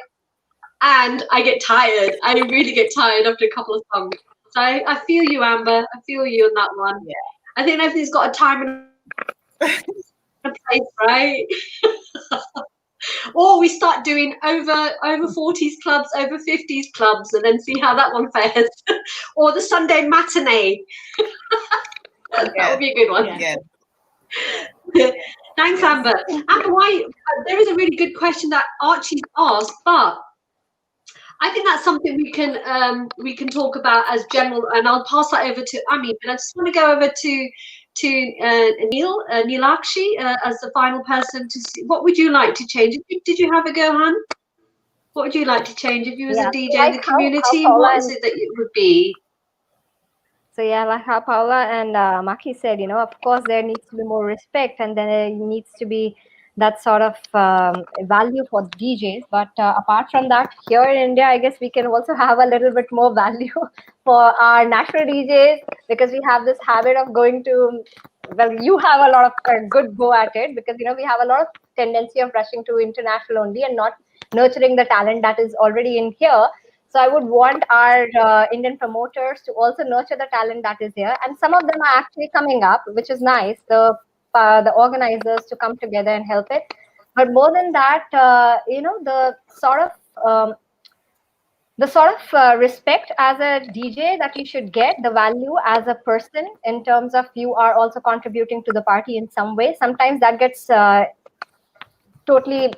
And I get tired. I really get tired after a couple of songs. So I feel you, Amber. I feel you on that one. Yeah. I think everything's got a time and a place, right? Or we start doing over 40s clubs, over 50s clubs, and then see how that one fares. Or the Sunday matinee. That would be a good one. Yeah. Thanks, Amber. Amber, there is a really good question that Archie asked, but I think that's something we can talk about as general, and I'll pass that over to Ami. But I just want to go over to 𝗚𝗚𝘂𝐺𝑚 as the final person to see. What would you like to change? Did you have a go, Han? What would you like to change if you was a DJ in the community? What is it that it would be? So yeah, like how Paula and Maki said, you know, of course there needs to be more respect, and then there needs to be that sort of value for DJs. But apart from that, here in India, I guess we can also have a little bit more value for our national DJs, because we have this habit of going to, well, you have a lot of good go at it, because, you know, we have a lot of tendency of rushing to international only and not nurturing the talent that is already in here. So I would want our Indian promoters to also nurture the talent that is here. And some of them are actually coming up, which is nice. The organizers to come together and help it. But more than that, you know, the sort of respect as a DJ that you should get, the value as a person in terms of you are also contributing to the party in some way. Sometimes that gets totally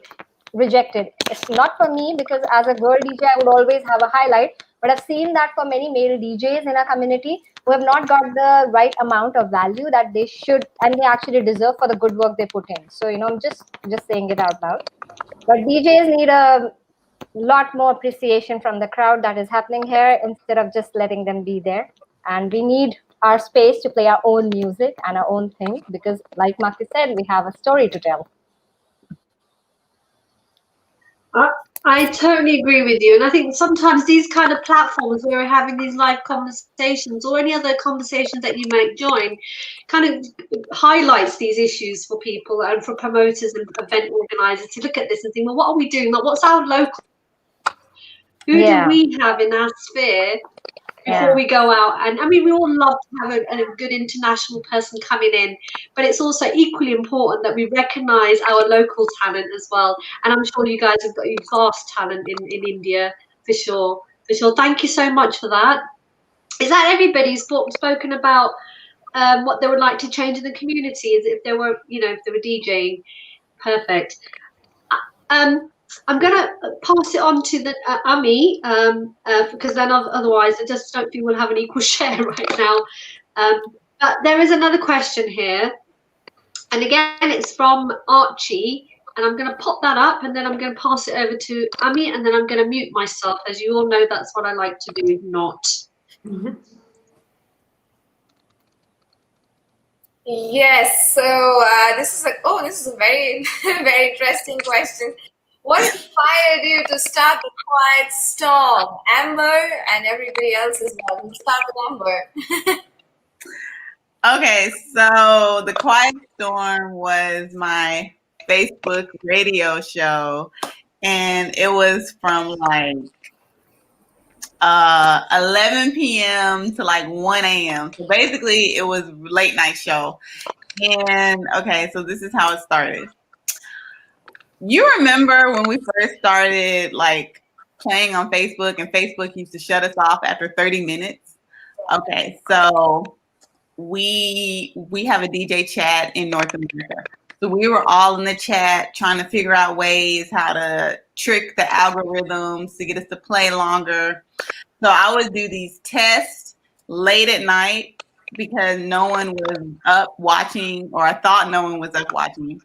rejected. It's not for me, because as a girl DJ, I would always have a highlight. But I've seen that for many male DJs in our community who have not got the right amount of value that they should, and they actually deserve for the good work they put in. So, you know, I'm just saying it out loud. But DJs need a lot more appreciation from the crowd that is happening here, instead of just letting them be there. And we need our space to play our own music and our own thing, because like Maki said, we have a story to tell. I totally agree with you. And I think sometimes these kind of platforms where we're having these live conversations, or any other conversations that you might join, kind of highlights these issues for people and for promoters and event organizers to look at this and think, well, what are we doing? What's our local? Who do we have in our sphere before we go out? And I mean, we all love to have a good international person coming in, but it's also equally important that we recognize our local talent as well. And I'm sure you guys have got vast talent in India, for sure. Michelle, thank you so much for that. Is that everybody's spoken about what they would like to change in the community? Is if they were, if they were DJing? Perfect. I'm gonna pass it on to the Ami, because then otherwise I just don't think we'll have an equal share right now. But there is another question here, and again it's from Archie, and I'm going to pop that up, and then I'm going to pass it over to Ami, and then I'm going to mute myself. As you all know, that's what I like to do. Not. Yes. So this is a very very interesting question. What inspired you to start the Quiet Storm? Amber and everybody else as well. We'll start with Amber. Okay, so the Quiet Storm was my Facebook radio show, and it was from like 11 p.m. to like 1 a.m. So basically, it was a late night show. And okay, so this is how it started. You remember when we first started like playing on Facebook, and Facebook used to shut us off after 30 minutes? Okay, so we have a DJ chat in North America. So we were all in the chat trying to figure out ways how to trick the algorithms to get us to play longer. So I would do these tests late at night because no one was up watching, or I thought no one was up watching.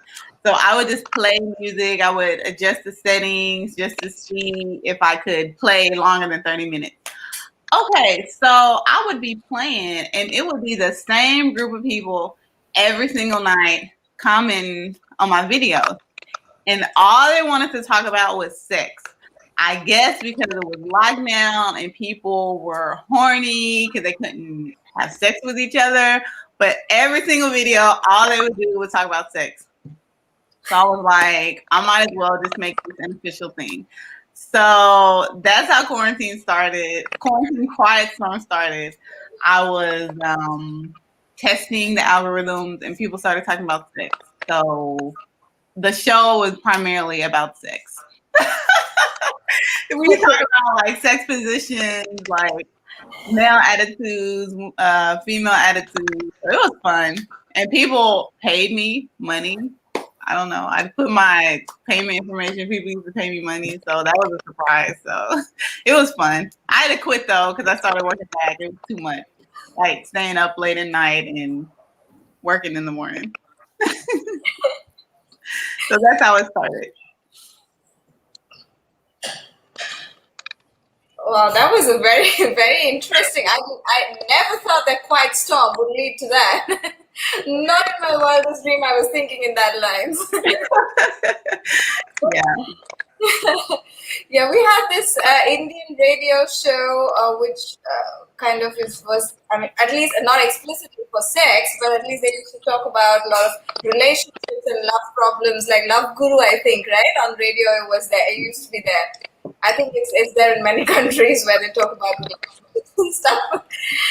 So I would just play music. I would adjust the settings just to see if I could play longer than 30 minutes. Okay, so I would be playing, and it would be the same group of people every single night commenting on my videos. And all they wanted to talk about was sex. I guess because it was lockdown and people were horny because they couldn't have sex with each other. But every single video, all they would do was talk about sex. So I was like, I might as well just make this an official thing. So that's how quarantine started. Quarantine Quiet Storm started. I was testing the algorithms, and people started talking about sex. So the show was primarily about sex. We talk about like sex positions, like male attitudes, female attitudes. It was fun, and people paid me money. I don't know. I put my payment information. People used to pay me money, so that was a surprise. So it was fun. I had to quit though because I started working back. It was too much, like staying up late at night and working in the morning. So that's how it started. Wow, that was a very, very interesting. I never thought that Quiet Storm would lead to that. Not in my wildest dream I was thinking in that lines. Yeah. Yeah, we had this Indian radio show, which kind of was, I mean, at least not explicitly for sex, but at least they used to talk about a lot of relationships and love problems, like Love Guru, I think, right? On radio, it was there. It used to be there. I think it's there in many countries where they talk about stuff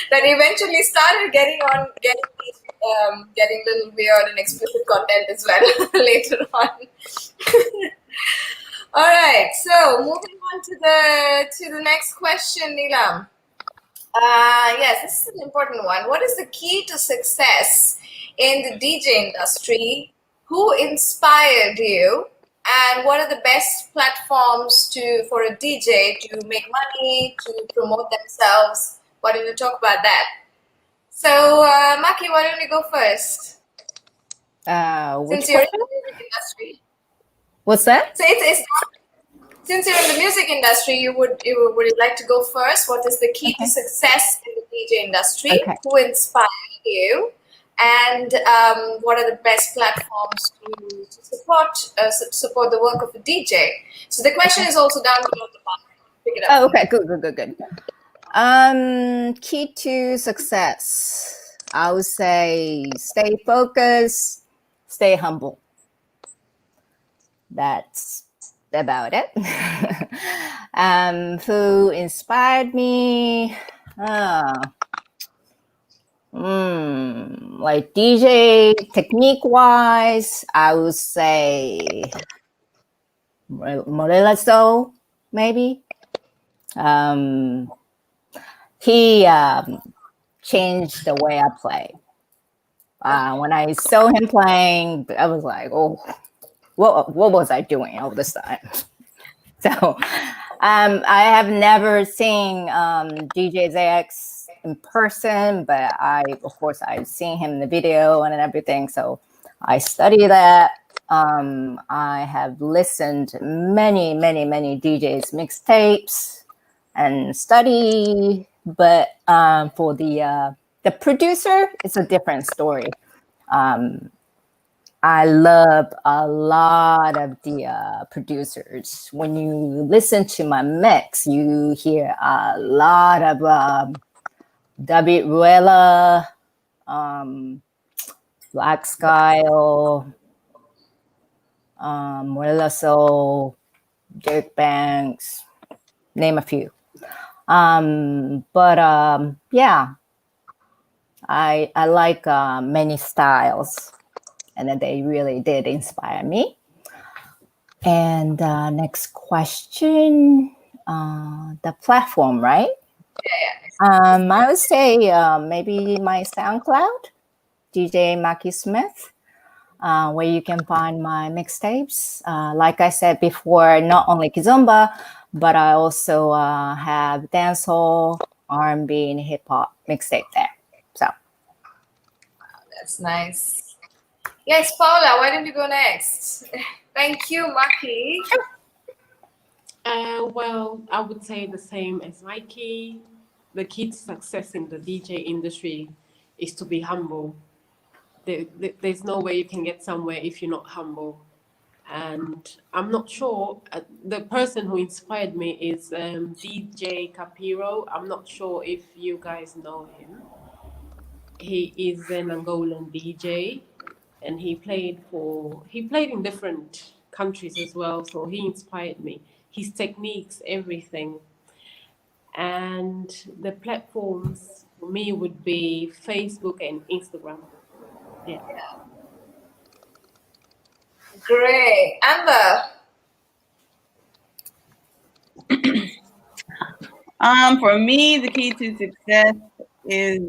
that eventually started getting a little weird and explicit content as well later on. All right, so moving on to the next question, Neelam. Yes, this is an important one. What is the key to success in the DJ industry? Who inspired you? And what are the best platforms for a DJ to make money, to promote themselves? Why don't you talk about that? So, Maki, why don't you go first? Since you're in the music industry. What's that? So since you're in the music industry, you would like to go first? What is the key to success in the DJ industry? Okay. Who inspired you? And what are the best platforms to support the work of a DJ? So the question is also down below the bottom. Pick it up. Oh, okay, good. Key to success, I would say stay focused, stay humble. That's about it. Who inspired me? Like DJ technique wise, I would say 𝘠𝘠𝘠 𝗏 maybe. He changed the way I play. When I saw him playing, I was like, oh, what was I doing all this time? So I have never seen DJ ZX in person, but of course, I've seen him in the video and everything. So I study that. I have listened many DJs mixtapes and study, but for the producer, it's a different story. I love a lot of the producers. When you listen to my mix, you hear a lot of 𝗏𝗏𝗏, Black Skyle, Morilla Soul, Dirk Banks, name a few. Yeah, I like many styles, and then they really did inspire me. And next question, the platform, right? Yeah. I would say maybe my SoundCloud, DJ Mackie Smith, where you can find my mixtapes. Like I said before, not only kizomba, but I also have dancehall, R&B, and hip hop mixtape there. So That's nice. Yes, Paula, why don't you go next? Thank you, Maki. Well, I would say the same as Mikey. The key to success in the DJ industry is to be humble. There's no way you can get somewhere if you're not humble. And I'm not sure, the person who inspired me is DJ 𝗏𝗏𝗏. I'm not sure if you guys know him. He is an Angolan DJ, and he played in different countries as well, so he inspired me. His techniques, everything. And the platforms for me would be Facebook and Instagram. Yeah. Great. Amber. For me, the key to success is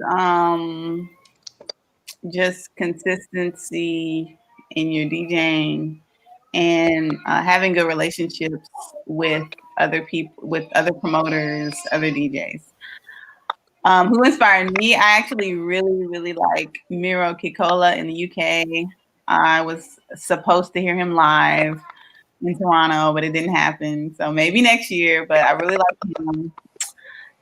just consistency in your DJing and having good relationships with other people, with other promoters, other DJs. Who inspired me? I actually really like 𝗏𝗏𝗏 in the UK. I was supposed to hear him live in Toronto, but it didn't happen. So maybe next year, but I really like him.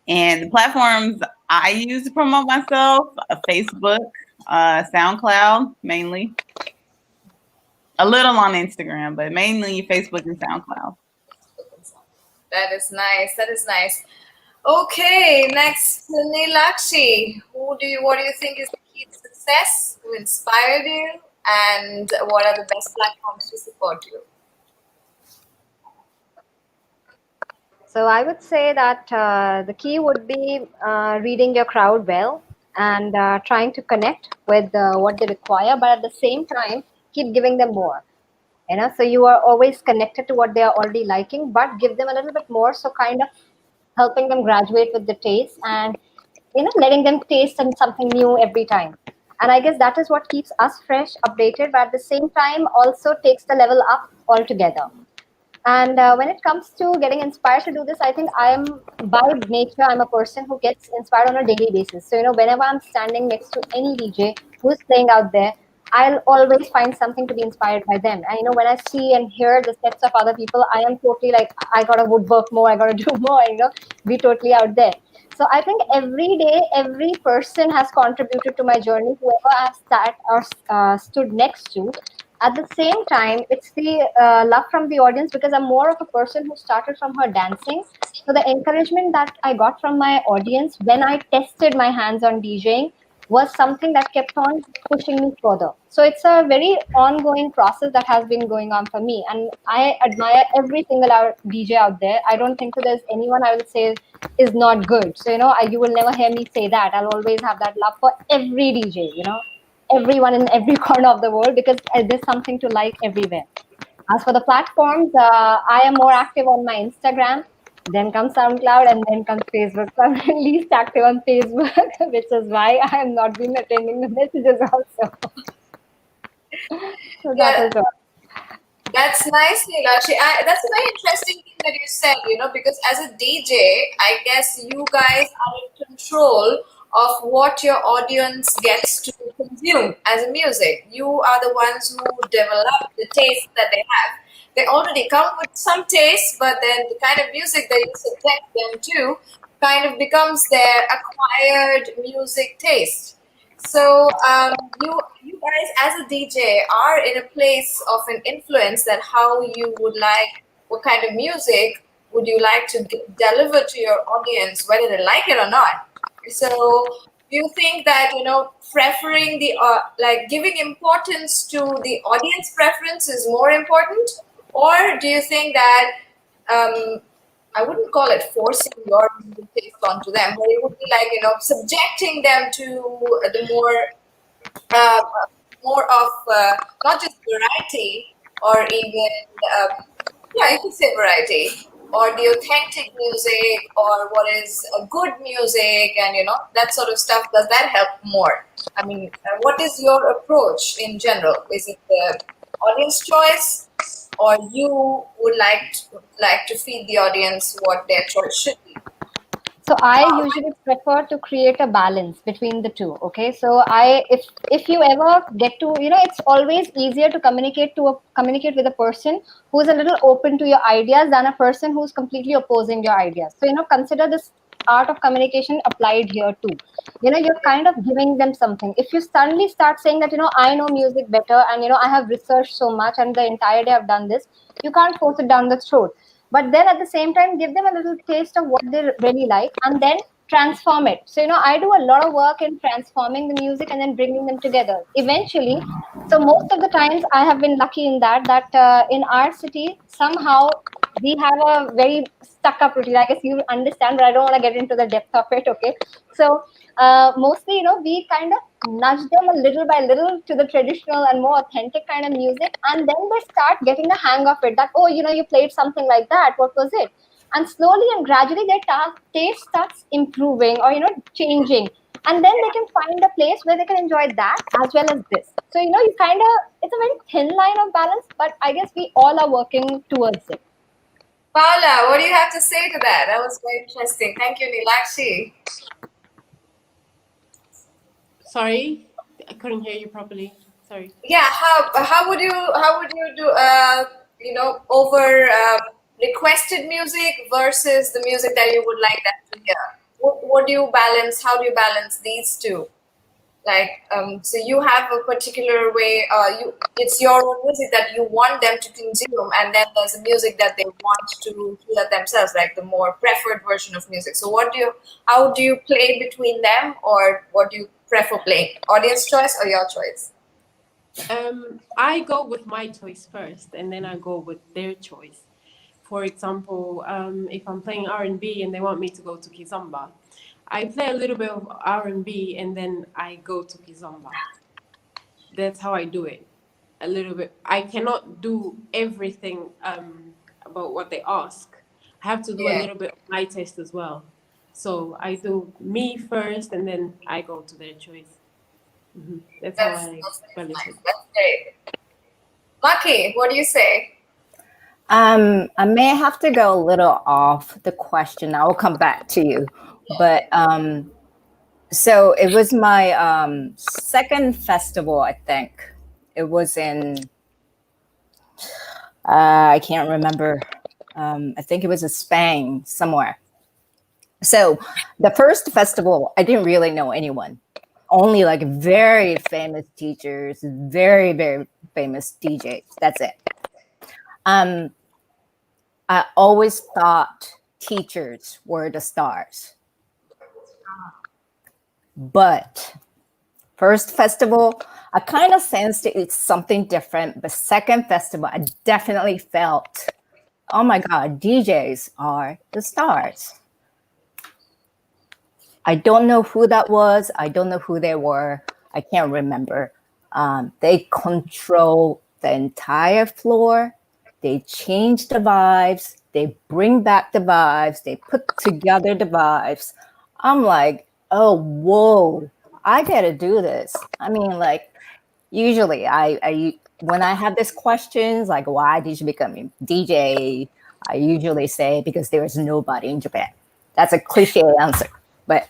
And the platforms I use to promote myself, Facebook, SoundCloud mainly. A little on Instagram, but mainly Facebook and SoundCloud. That is nice. That is nice. Okay, next, Neelakshi. What do you think is the key to success? Who inspired you? And what are the best platforms to support you? So I would say that the key would be reading your crowd well and trying to connect with what they require, but at the same time, keep giving them more. So you are always connected to what they are already liking, but give them a little bit more. So kind of helping them graduate with the taste and, letting them taste something new every time. And I guess that is what keeps us fresh, updated, but at the same time also takes the level up altogether. And when it comes to getting inspired to do this, I think by nature, I'm a person who gets inspired on a daily basis. So, whenever I'm standing next to any DJ who's playing out there, I'll always find something to be inspired by them. And, when I see and hear the steps of other people, I am totally like, I got to woodwork more, I got to do more, be totally out there. So I think every day, every person has contributed to my journey, whoever I've sat or stood next to. At the same time, it's the love from the audience, because I'm more of a person who started from her dancing. So the encouragement that I got from my audience when I tested my hands on DJing was something that kept on pushing me further. So it's a very ongoing process that has been going on for me. And I admire every single DJ out there. I don't think so there's anyone I would say is not good. So, you will never hear me say that. I'll always have that love for every DJ, everyone in every corner of the world, because there's something to like everywhere. As for the platforms, I am more active on my Instagram. then comes SoundCloud, and then comes Facebook. So I'm least active on Facebook, which is why I have not been attending the messages also. So that is all. That's nice, Neelakshi. That's a very interesting thing that you said, because as a DJ, I guess you guys are in control of what your audience gets to consume as a music. You are the ones who develop the taste that they have. They already come with some taste, but then the kind of music that you subject them to kind of becomes their acquired music taste. So you guys as a DJ are in a place of an influence that how you would like, what kind of music would you like to deliver to your audience, whether they like it or not. So do you think that, preferring the, like giving importance to the audience preference is more important? Or do you think that, I wouldn't call it forcing your music taste onto them, but it would be like, subjecting them to the more of not just variety or even, you could say variety, or the authentic music, or what is a good music, and that sort of stuff. Does that help more? I mean, what is your approach in general? Is it the audience choice, or you would like to feed the audience what their choice should be? So I usually prefer to create a balance between the two. Okay, so if you ever get to, it's always easier to communicate with a person who's a little open to your ideas than a person who's completely opposing your ideas. So consider this art of communication applied here too. You're kind of giving them something. If you suddenly start saying that I know music better, and I have researched so much and the entire day I've done this, you can't force it down the throat. But then at the same time, give them a little taste of what they really like, and then transform it. So, I do a lot of work in transforming the music and then bringing them together eventually. So most of the times I have been lucky in that in our city, somehow we have a very stuck up routine. I guess you understand, but I don't want to get into the depth of it. Okay. So mostly, we kind of nudge them a little by little to the traditional and more authentic kind of music, and then they start getting the hang of it, that you played something like that, what was it? And slowly and gradually their taste starts improving or changing, and then they can find a place where they can enjoy that as well as this. So you kind of, it's a very thin line of balance, but I guess we all are working towards it. Paula, what do you have to say to that? That was very interesting. Thank you, Neelakshi. Sorry, I couldn't hear you properly. Sorry. Yeah, how would you do over requested music versus the music that you would like them to hear? What do you balance? How do you balance these two? Like, so you have a particular way. It's your own music that you want them to consume, and then there's a music that they want to hear themselves, like the more preferred version of music. So how do you play between them, or what do you prefer playing? Audience choice or your choice? I go with my choice first, and then I go with their choice. For example, if I'm playing R&B and they want me to go to kizomba, I play a little bit of R&B and then I go to kizomba. That's how I do it. A little bit. I cannot do everything about what they ask. I have to do a little bit of my taste as well. So I do me first and then I go to their choice. Mm-hmm. That's how I balance it. That's great. Maki, what do you say? I may have to go a little off the question. I will come back to you. But so it was my second festival, I think. It was in, I can't remember. I think it was in Spain, somewhere. So the first festival, I didn't really know anyone. Only like very famous teachers, very, very famous DJs. That's it. I always thought teachers were the stars. But first festival, I kind of sensed it's something different. But second festival, I definitely felt, oh my God, DJs are the stars. I don't know who that was. I don't know who they were. I can't remember. They control the entire floor. They change the vibes. They bring back the vibes. They put together the vibes. I'm like, oh, whoa, I gotta do this. I mean, like, usually I when I have these questions, like, why did you become a DJ? I usually say, because there is nobody in Japan. That's a cliche answer, but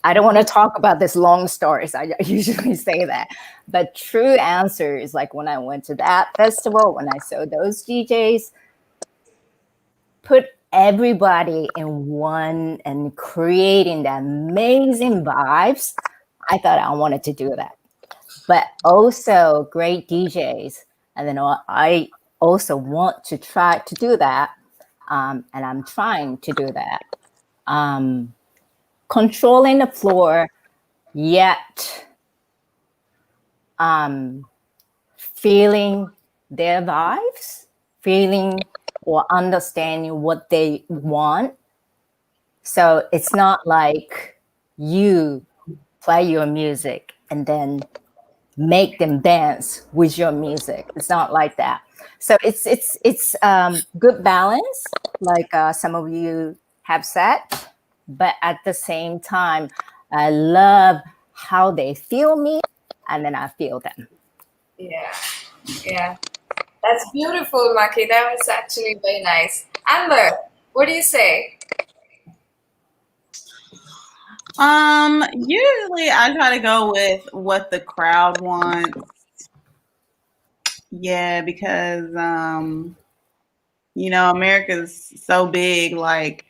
I don't want to talk about this long stories. I usually say that. But true answer is like when I went to that festival, when I saw those DJs, put everybody in one and creating the amazing vibes, I thought I wanted to do that. But also great DJs. And then I also want to try to do that. And I'm trying to do that. Controlling the floor, yet feeling their vibes, feeling or understanding what they want. So it's not like you play your music and then make them dance with your music. It's not like that. So it's good balance, like some of you have said, but at the same time, I love how they feel me, and then I feel them. Yeah. That's beautiful, Maki. That was actually very nice. Amber, what do you say? Usually I try to go with what the crowd wants. Yeah, because you know, America's so big, like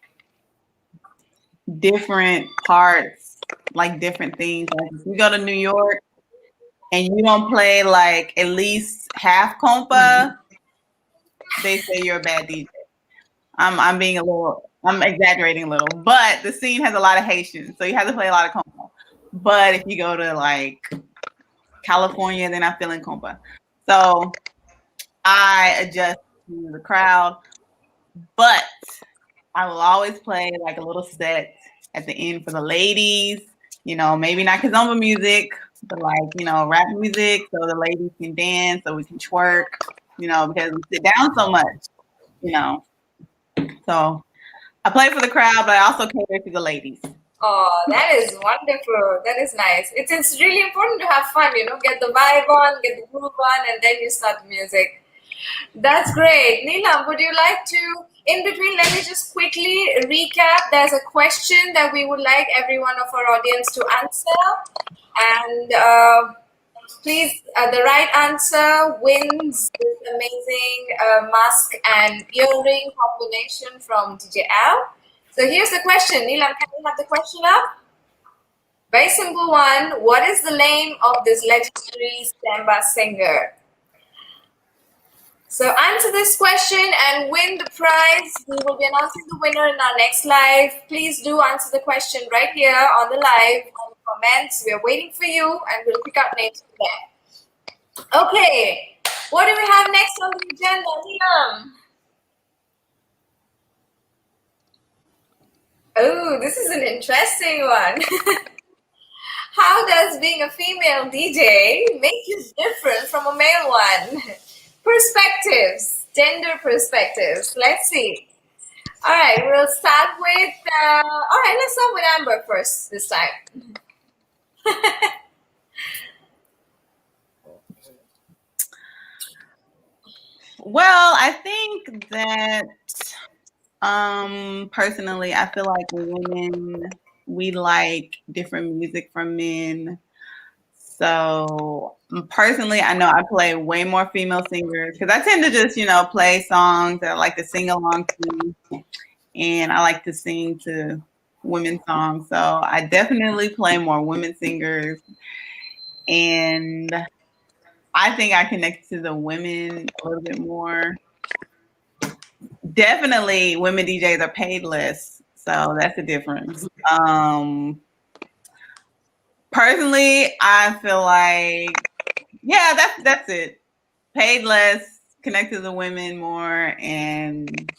different parts, like different things. Like if you go to New York and you don't play like at least half compa, they say you're a bad DJ. I'm exaggerating a little, but the scene has a lot of Haitians, so you have to play a lot of compa. But if you go to like California, they're not feeling compa. So I adjust to the crowd, but I will always play like a little set at the end for the ladies, you know, maybe not kizomba music, but like, you know, rap music so the ladies can dance, so we can twerk, you know, because we sit down so much, you know. So I play for the crowd, but I also cater to the ladies. Oh, that is wonderful. That is nice. It's really important to have fun, you know, get the vibe on, get the groove on, and then you start the music. That's great. Neelam, would you like to, in between, let me just quickly recap. There's a question that we would like every one of our audience to answer. And please, the right answer wins this amazing mask and earring combination from 𝗔𝗴𝗋. So here's the question. Neelam, can you have the question up? Very simple one. What is the name of this legendary samba singer? So answer this question and win the prize. We will be announcing the winner in our next live. Please do answer the question right here on the live, on the comments. We are waiting for you and we'll pick up names from there. Okay, what do we have next on the agenda, Neelam? Oh, this is an interesting one. How does being a female DJ make you different from a male one? Perspectives, gender perspectives. Let's see. All right, we'll start with, let's start with Amber first this time. Well, I think that personally, I feel like women, we like different music from men. So personally, I know I play way more female singers because I tend to just, you know, play songs that I like to sing along to, and I like to sing to women's songs. So I definitely play more women singers, and I think I connect to the women a little bit more. Definitely women DJs are paid less, so that's the difference. Personally, I feel like, yeah, that's it. Paid less, connect to the women more, and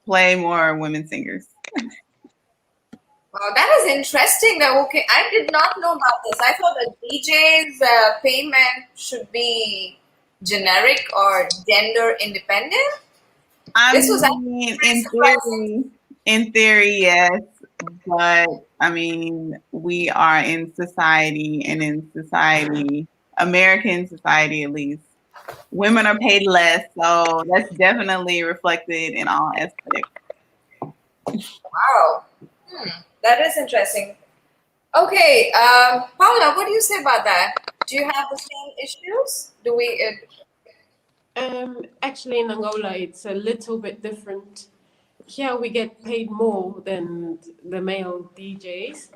play more women singers. Wow, that is interesting. Okay, I did not know about this. I thought a DJ's payment should be generic or gender independent. I This was mean, actually surprising. in theory, yes. But I mean, we are in society, and in society, American society at least, women are paid less. So that's definitely reflected in all aspects. Wow. That is interesting. Okay, Paula, what do you say about that? Do you have the same issues? Do we? Actually, in Angola, it's a little bit different. Here, we get paid more than the male DJs.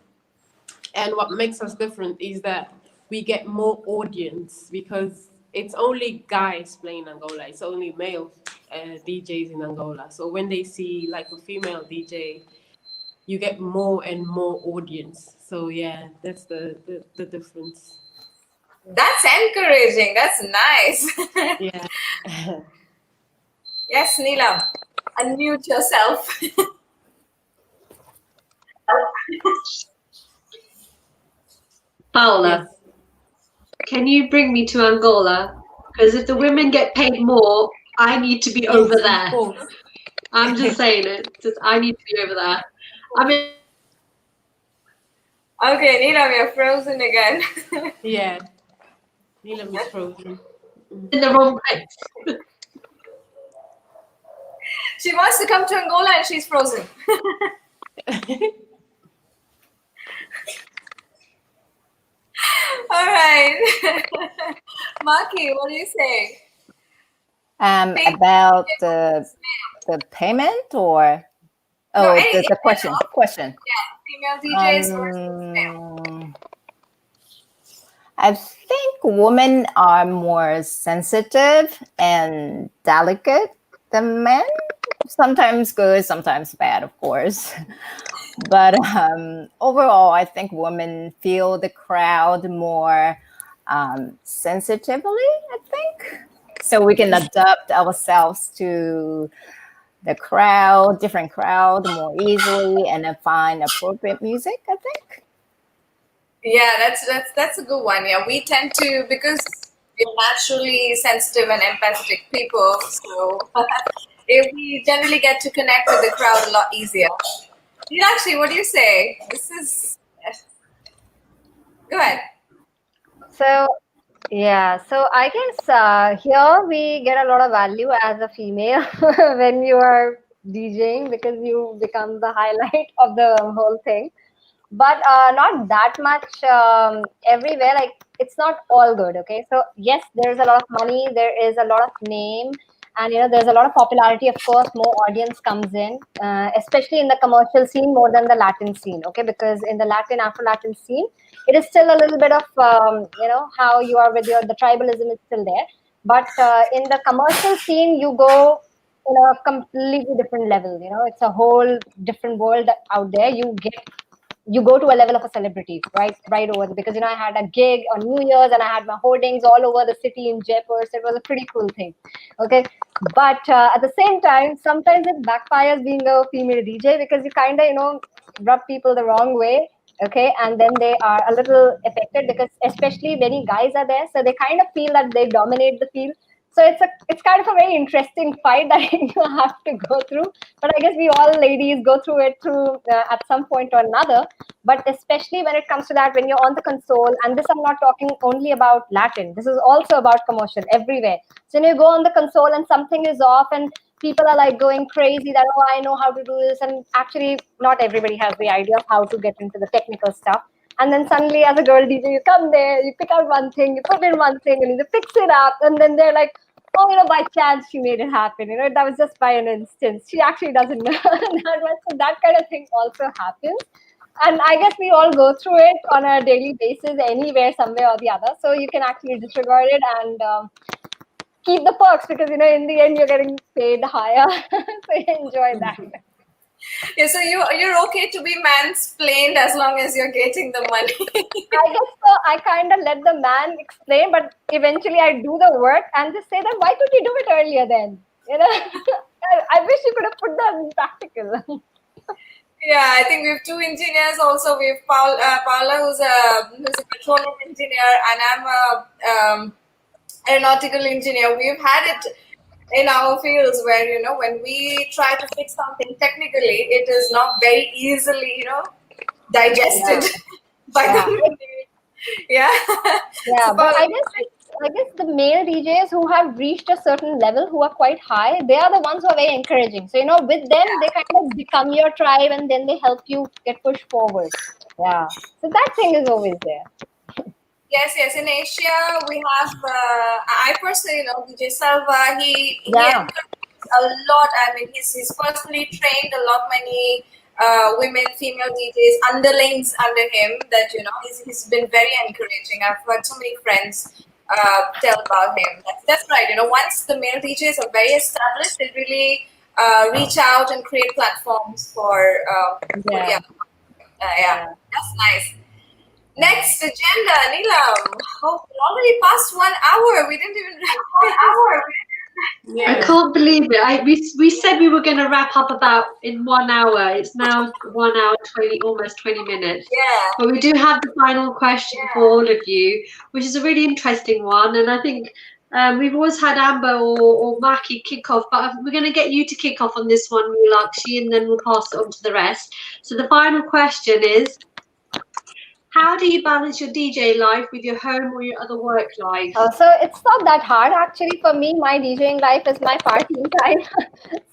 And what makes us different is that we get more audience because it's only guys playing Angola. It's only male DJs in Angola. So when they see like a female DJ, you get more and more audience. So yeah, that's the difference. That's encouraging. That's nice. Yeah. Yes, Neelam, unmute yourself. Paula, can you bring me to Angola? Because if the women get paid more, I need to be over there. I'm just saying it. Just I need to be over there. I mean. Okay, Neelam, you're frozen again. Yeah. Neelam is frozen. In the wrong place. She wants to come to Angola and she's frozen. All right. Maki, what do you say? About the payment or the question. Yeah, female DJs versus male. I think women are more sensitive and delicate than men. Sometimes good, sometimes bad, of course. But overall, I think women feel the crowd more sensitively, I think. So we can adapt ourselves to the crowd, different crowd more easily and then find appropriate music, I think. Yeah, that's a good one. Yeah, we tend to, because we're naturally sensitive and empathetic people, so we generally get to connect with the crowd a lot easier. Actually, what do you say? Go ahead. So I guess here we get a lot of value as a female when you are DJing, because you become the highlight of the whole thing. But not that much everywhere. Like, it's not all good. Okay, so yes, there's a lot of money, there is a lot of name, and there's a lot of popularity. Of course, more audience comes in, especially in the commercial scene more than the Latin scene. Okay, because in the Afro-Latin scene, it is still a little bit of how you are with the tribalism is still there. But in the commercial scene, you go in a completely different level. It's a whole different world out there. You go to a level of a celebrity right over there, because I had a gig on New Year's and I had my hoardings all over the city in Jaipur, so it was a pretty cool thing. Okay, but at the same time, sometimes it backfires being a female DJ, because you kind of rub people the wrong way. Okay, and then they are a little affected, because especially many guys are there, so they kind of feel that they dominate the field. So it's kind of a very interesting fight that you have to go through. But I guess we all ladies go through it at some point or another. But especially when it comes to that, when you're on the console, and this I'm not talking only about Latin, this is also about commercial everywhere. So you go on the console and something is off, and people are like going crazy that, oh, I know how to do this. And actually, not everybody has the idea of how to get into the technical stuff. And then suddenly, as a girl DJ, you come there, you pick out one thing, you put in one thing, and you fix it up. And then they're like, oh, by chance she made it happen. That was just by an instance. She actually doesn't know that much. So that kind of thing also happens. And I guess we all go through it on a daily basis, anywhere, somewhere or the other. So you can actually disregard it and keep the perks, because, in the end, you're getting paid higher. So enjoy that. Yeah, so you're okay to be mansplained as long as you're getting the money. I guess so. I kind of let the man explain, but eventually I do the work and just say that, why could you do it earlier then? I wish you could have put that in practical. Yeah, I think we have two engineers also. We have Paula, who's a petroleum engineer, and I'm a aeronautical engineer. We've had it in our fields where, you know, when we try to fix something technically, it is not very easily, you know, digested by the yeah. Yeah, So, but I guess the male DJs who have reached a certain level, who are quite high, they are the ones who are very encouraging. So, you know, with them, they kind of become your tribe, and then they help you get pushed forward. Yeah. So that thing is always there. yes, yes. In Asia, we have. I personally know DJ Salva. He encourages a lot. I mean, he's personally trained a lot many women, female DJs, underlings under him. That, you know, he's been very encouraging. I've heard so many friends tell about him. That's right. You know, once the male DJs are very established, they really reach out and create platforms for yeah. That's nice. Next agenda, Neelam. Oh, we already passed 1 hour. We didn't even 1 hour. Yeah. I can't believe it. We said we were going to wrap up about in 1 hour. It's now 1 hour 20, almost 20 minutes. Yeah. But we do have the final question for all of you, which is a really interesting one. And I think we've always had Amber or Maki kick off, but we're going to get you to kick off on this one, 𝗓𝗏𝗄, and then we'll pass it on to the rest. So the final question is, how do you balance your DJ life with your home or your other work life? So it's not that hard actually for me. My DJing life is my partying time.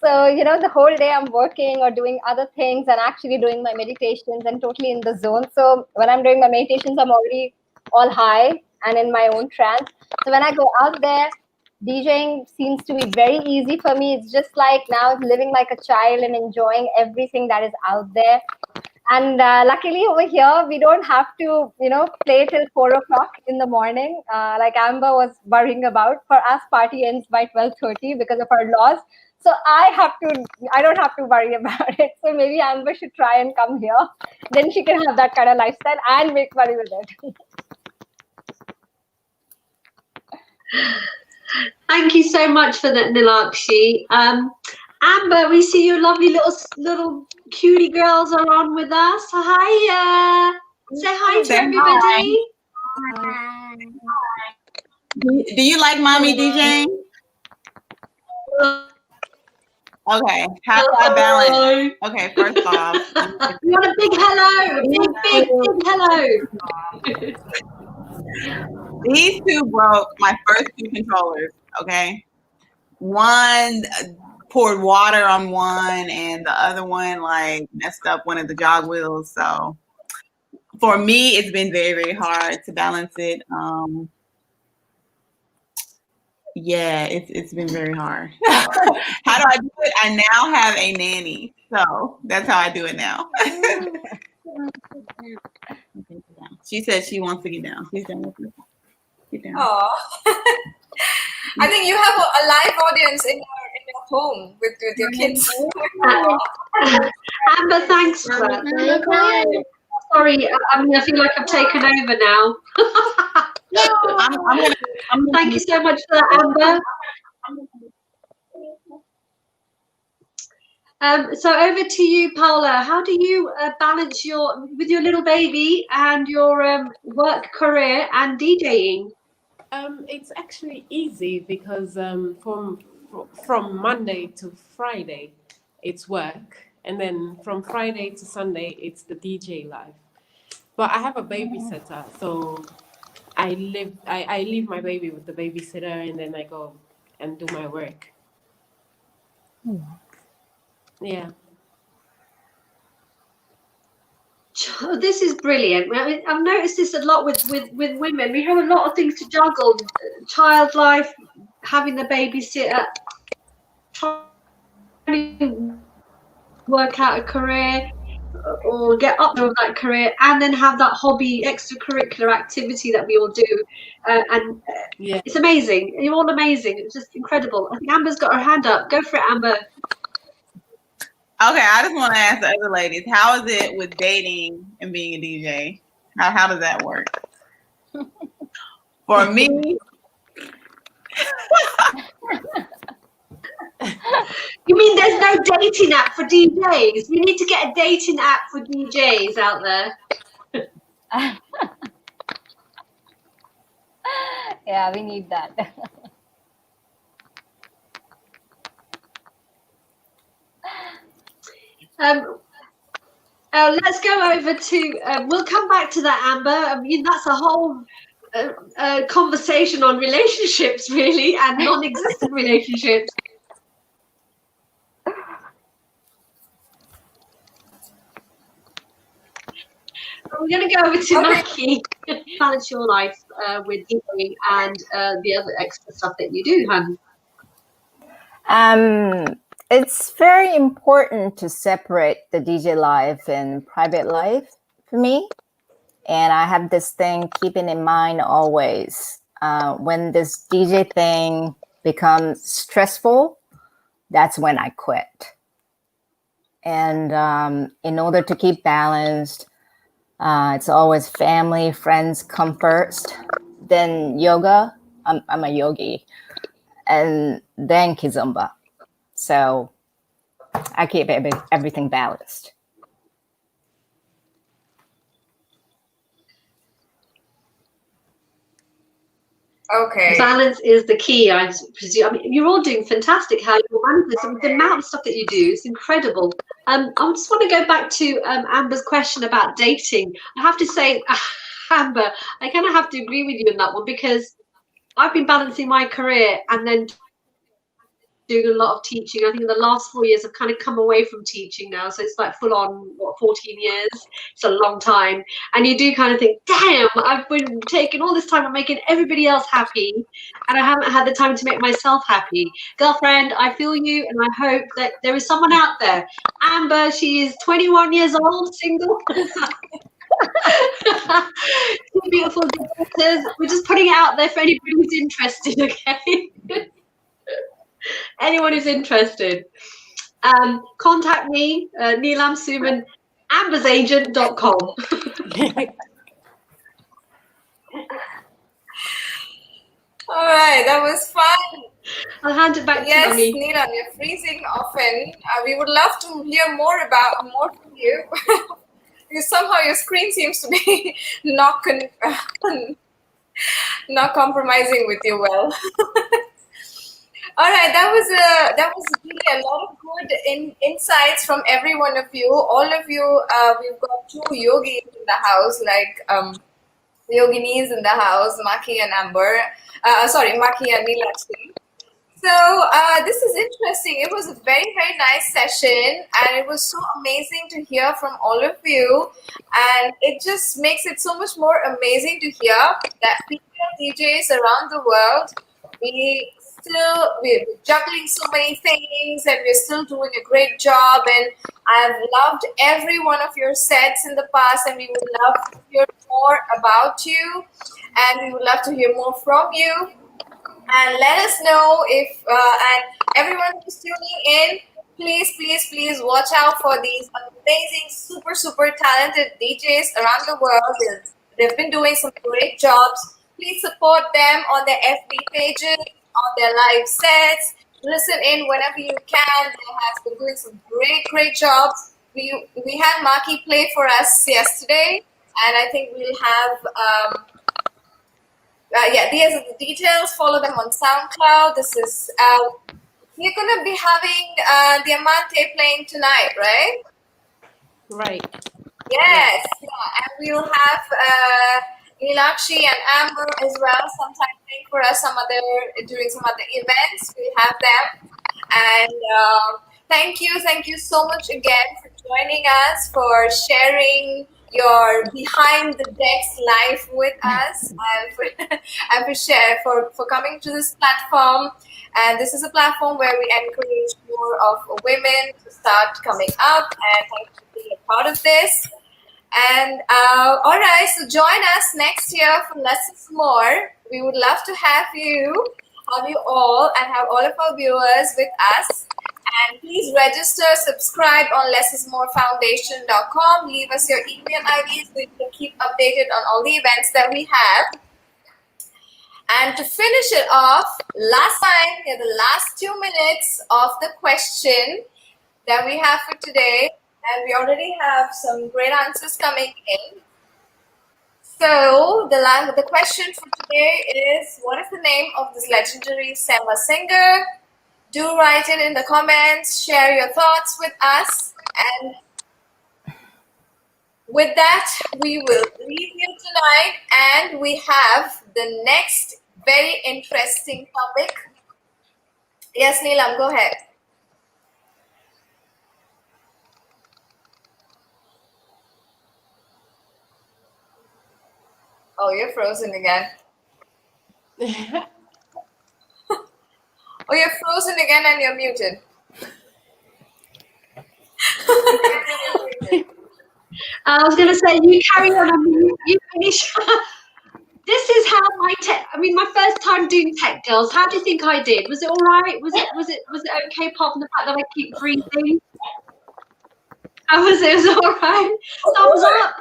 So, you know, the whole day I'm working or doing other things and actually doing my meditations and totally in the zone. So when I'm doing my meditations, I'm already all high and in my own trance. So when I go out there, DJing seems to be very easy for me. It's just like now living like a child and enjoying everything that is out there. And luckily over here, we don't have to, you know, play till 4 o'clock in the morning. Like Amber was worrying about. For us, party ends by 12:30 because of our laws. So I don't have to worry about it. So maybe Amber should try and come here. Then she can have that kind of lifestyle and make money with it. Thank you so much for that, 𝗓𝗏𝗄. Amber, we see your lovely little cutie girls are on with us. Hi, say hi to everybody. Do you like mommy DJing? Okay, how do I balance? Okay, first off, You want a big hello, big hello. These two broke my first 2 controllers. Okay, one poured water on one, and the other one like messed up one of the jog wheels. So for me, it's been very, very hard to balance it. Yeah, it's been very hard. How do I do it? I now have a nanny, so that's how I do it now. She said she wants to get down. She's down with me. Get down. Oh, I think you have a live audience in your home with your kids. Amber, thanks for that. Sorry, I feel like I've taken over now. Thank you so much for that, Amber. So over to you, Paula. How do you balance with your little baby and your work career and DJing? It's actually easy because from Monday to Friday, it's work, and then from Friday to Sunday, it's the DJ life. But I have a babysitter, so I leave my baby with the babysitter, and then I go and do my work. Yeah. This is brilliant. I mean, I've noticed this a lot with women. We have a lot of things to juggle: child life, having the babysitter, trying to work out a career or get up with that career, and then have that hobby, extracurricular activity that we all do. Yeah, it's amazing. You're all amazing. It's just incredible. I think Amber's got her hand up. Go for it, Amber. Okay, I just want to ask the other ladies, how is it with dating and being a DJ? How does that work? For me, you mean there's no dating app for DJs? We need to get a dating app for DJs out there. Yeah, we need that. Let's go over to, we'll come back to that, Amber. I mean, that's a whole conversation on relationships, really, and non-existent relationships. We're going to go over to Mackie. Balance your life with DJing and the other extra stuff that you do, hun. It's very important to separate the DJ life and private life for me. And I have this thing keeping in mind always. When this DJ thing becomes stressful, that's when I quit. And in order to keep balanced, it's always family, friends come first, then yoga. I'm a yogi, and then kizomba. So I keep everything balanced. Okay. Balance is the key, I presume. I mean, you're all doing fantastic. How you manage this, the amount of stuff that you do is incredible. I just want to go back to Amber's question about dating. I have to say, Amber, I kind of have to agree with you on that one, because I've been balancing my career and then doing a lot of teaching. I think in the last 4 years I've kind of come away from teaching now, so it's like full on 14 years. It's a long time, and you do kind of think, damn, I've been taking all this time and making everybody else happy, and I haven't had the time to make myself happy. Girlfriend, I feel you, and I hope that there is someone out there. Amber, she is 21 years old, single. Two beautiful daughters. We're just putting it out there for anybody who's interested, okay? Anyone who's interested, contact me, Neelam Suman, ambersagent.com. All right, that was fun. I'll hand it back to Yes, Mummy. Neelam, you're freezing often. We would love to hear more from you. Because somehow your screen seems to be not compromising with you well. All right, that was really a lot of good insights from every one of you. All of you, we've got two yogis in the house, like yoginis in the house, Mackie and Amber. Mackie and Neelakshi. So this is interesting. It was a very, very nice session, and it was so amazing to hear from all of you. And it just makes it so much more amazing to hear that female DJs around the world, we're juggling so many things, and we're still doing a great job. And I've loved every one of your sets in the past, and we would love to hear more about you, and we would love to hear more from you. And let us know if, and everyone who's tuning in, please watch out for these amazing, super talented DJs around the world. They've been doing some great jobs. Please support them on their FB pages, on their live sets. Listen in whenever you can. They have been doing some great jobs. We had Mackie play for us yesterday, and I think we'll have these are the details. Follow them on SoundCloud. This is we're gonna be having Diamante playing tonight, right? Right. Yes, yeah, and we'll have Neelakshi and Amber as well sometime playing for us during some other events. We have them. And thank you so much again for joining us, for sharing your behind the decks life with us, and for coming to this platform. And this is a platform where we encourage more of women to start coming up, and thank you for being a part of this. And all right, so join us next year for Less is More. We would love to have you all, and have all of our viewers with us. And please register, subscribe on lessismorefoundation.com. Leave us your email ID so you can keep updated on all the events that we have. And to finish it off, last time, the last 2 minutes of the question that we have for today. And we already have some great answers coming in. So the question for today is, what is the name of this legendary Semba singer? Do write it in the comments, share your thoughts with us. And with that, we will leave you tonight, and we have the next very interesting topic. Yes, Neelam, go ahead. Oh, you're frozen again. Oh, you're frozen again and you're muted. I was going to say, you carry on, you finish. This is how my first time doing Tech Girls. How do you think I did? Was it all right? Was it okay, apart from the fact that I keep breathing? How was it? Was it all right? Thumbs up.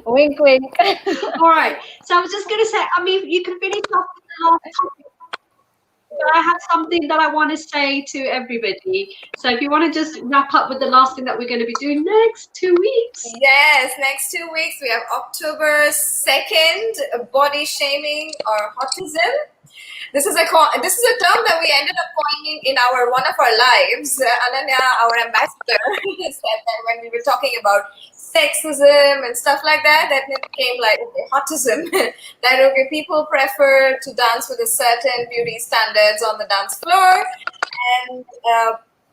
Wink, wink. All right. So I was just going to say, you can finish off with the last topic. But I have something that I want to say to everybody. So if you want to just wrap up with the last thing that we're going to be doing next 2 weeks. Yes, next 2 weeks we have October 2nd, body shaming or autism. This is a term that we ended up coining in one of our lives. Ananya, our ambassador, said that when we were talking about sexism and stuff like that, that it became like autism. That okay, people prefer to dance with a certain beauty standards on the dance floor, and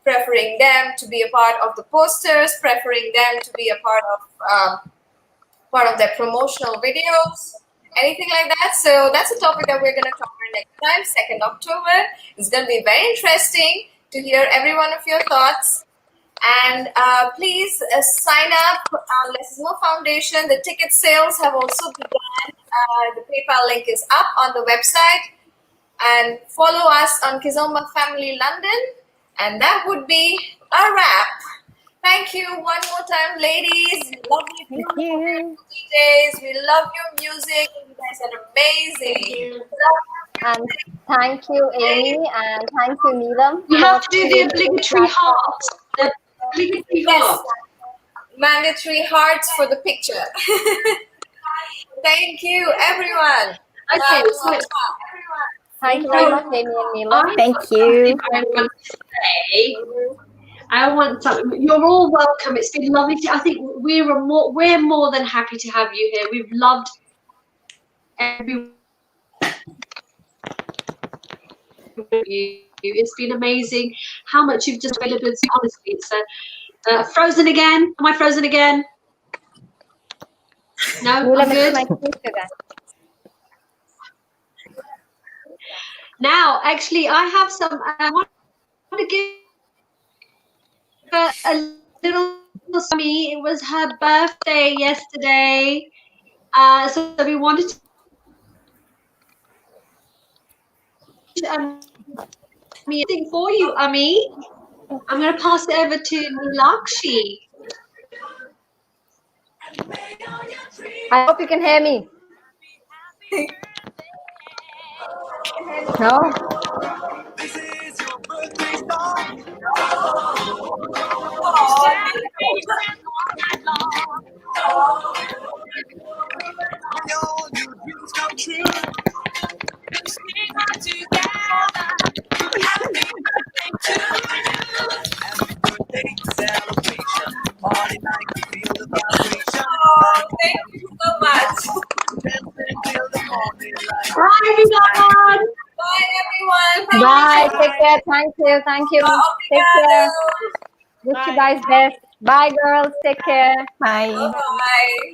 preferring them to be a part of the posters, preferring them to be a part of their promotional videos, anything like that. So that's a topic that we're going to cover next time, 2nd October. It's going to be very interesting to hear every one of your thoughts. And please sign up on Less is More Foundation. The ticket sales have also begun. The PayPal link is up on the website. And follow us on 𝗏𝗄𝐴 Family London. And that would be a wrap. Thank you one more time, ladies. Lovely, beautiful DJs. We love your music. You guys are amazing. And thank you, Amy, and thank you, Neelam. You have to do the obligatory heart. The obligatory heart. Mandatory hearts for the picture. Thank you, everyone. Okay, so Thank you very much, Amy and Neelam. Thank you. I want something. You're all welcome. It's been lovely. I think we're more than happy to have you here. We've loved every. It's been amazing how much you've just available. Honestly, it's frozen again. Am I frozen again? No, I'm good. Now, actually, I have some. I want to give a little. Me, it was her birthday yesterday, so we wanted to. Thing for you, Ami. I'm going to pass it over to 𝗏𝗏𝗏. I hope you can hear me. No? This is your birthday song. May all your dreams come true. Sing out together. Happy birthday to you. Happy birthday celebration. Party like you feel the vibration. Oh, thank you so much. Bye, everyone. Bye, everyone. Bye. Take care. Thank you. Thank you. Take care. Wish you guys best. Bye, girls. Take care. Bye. Bye.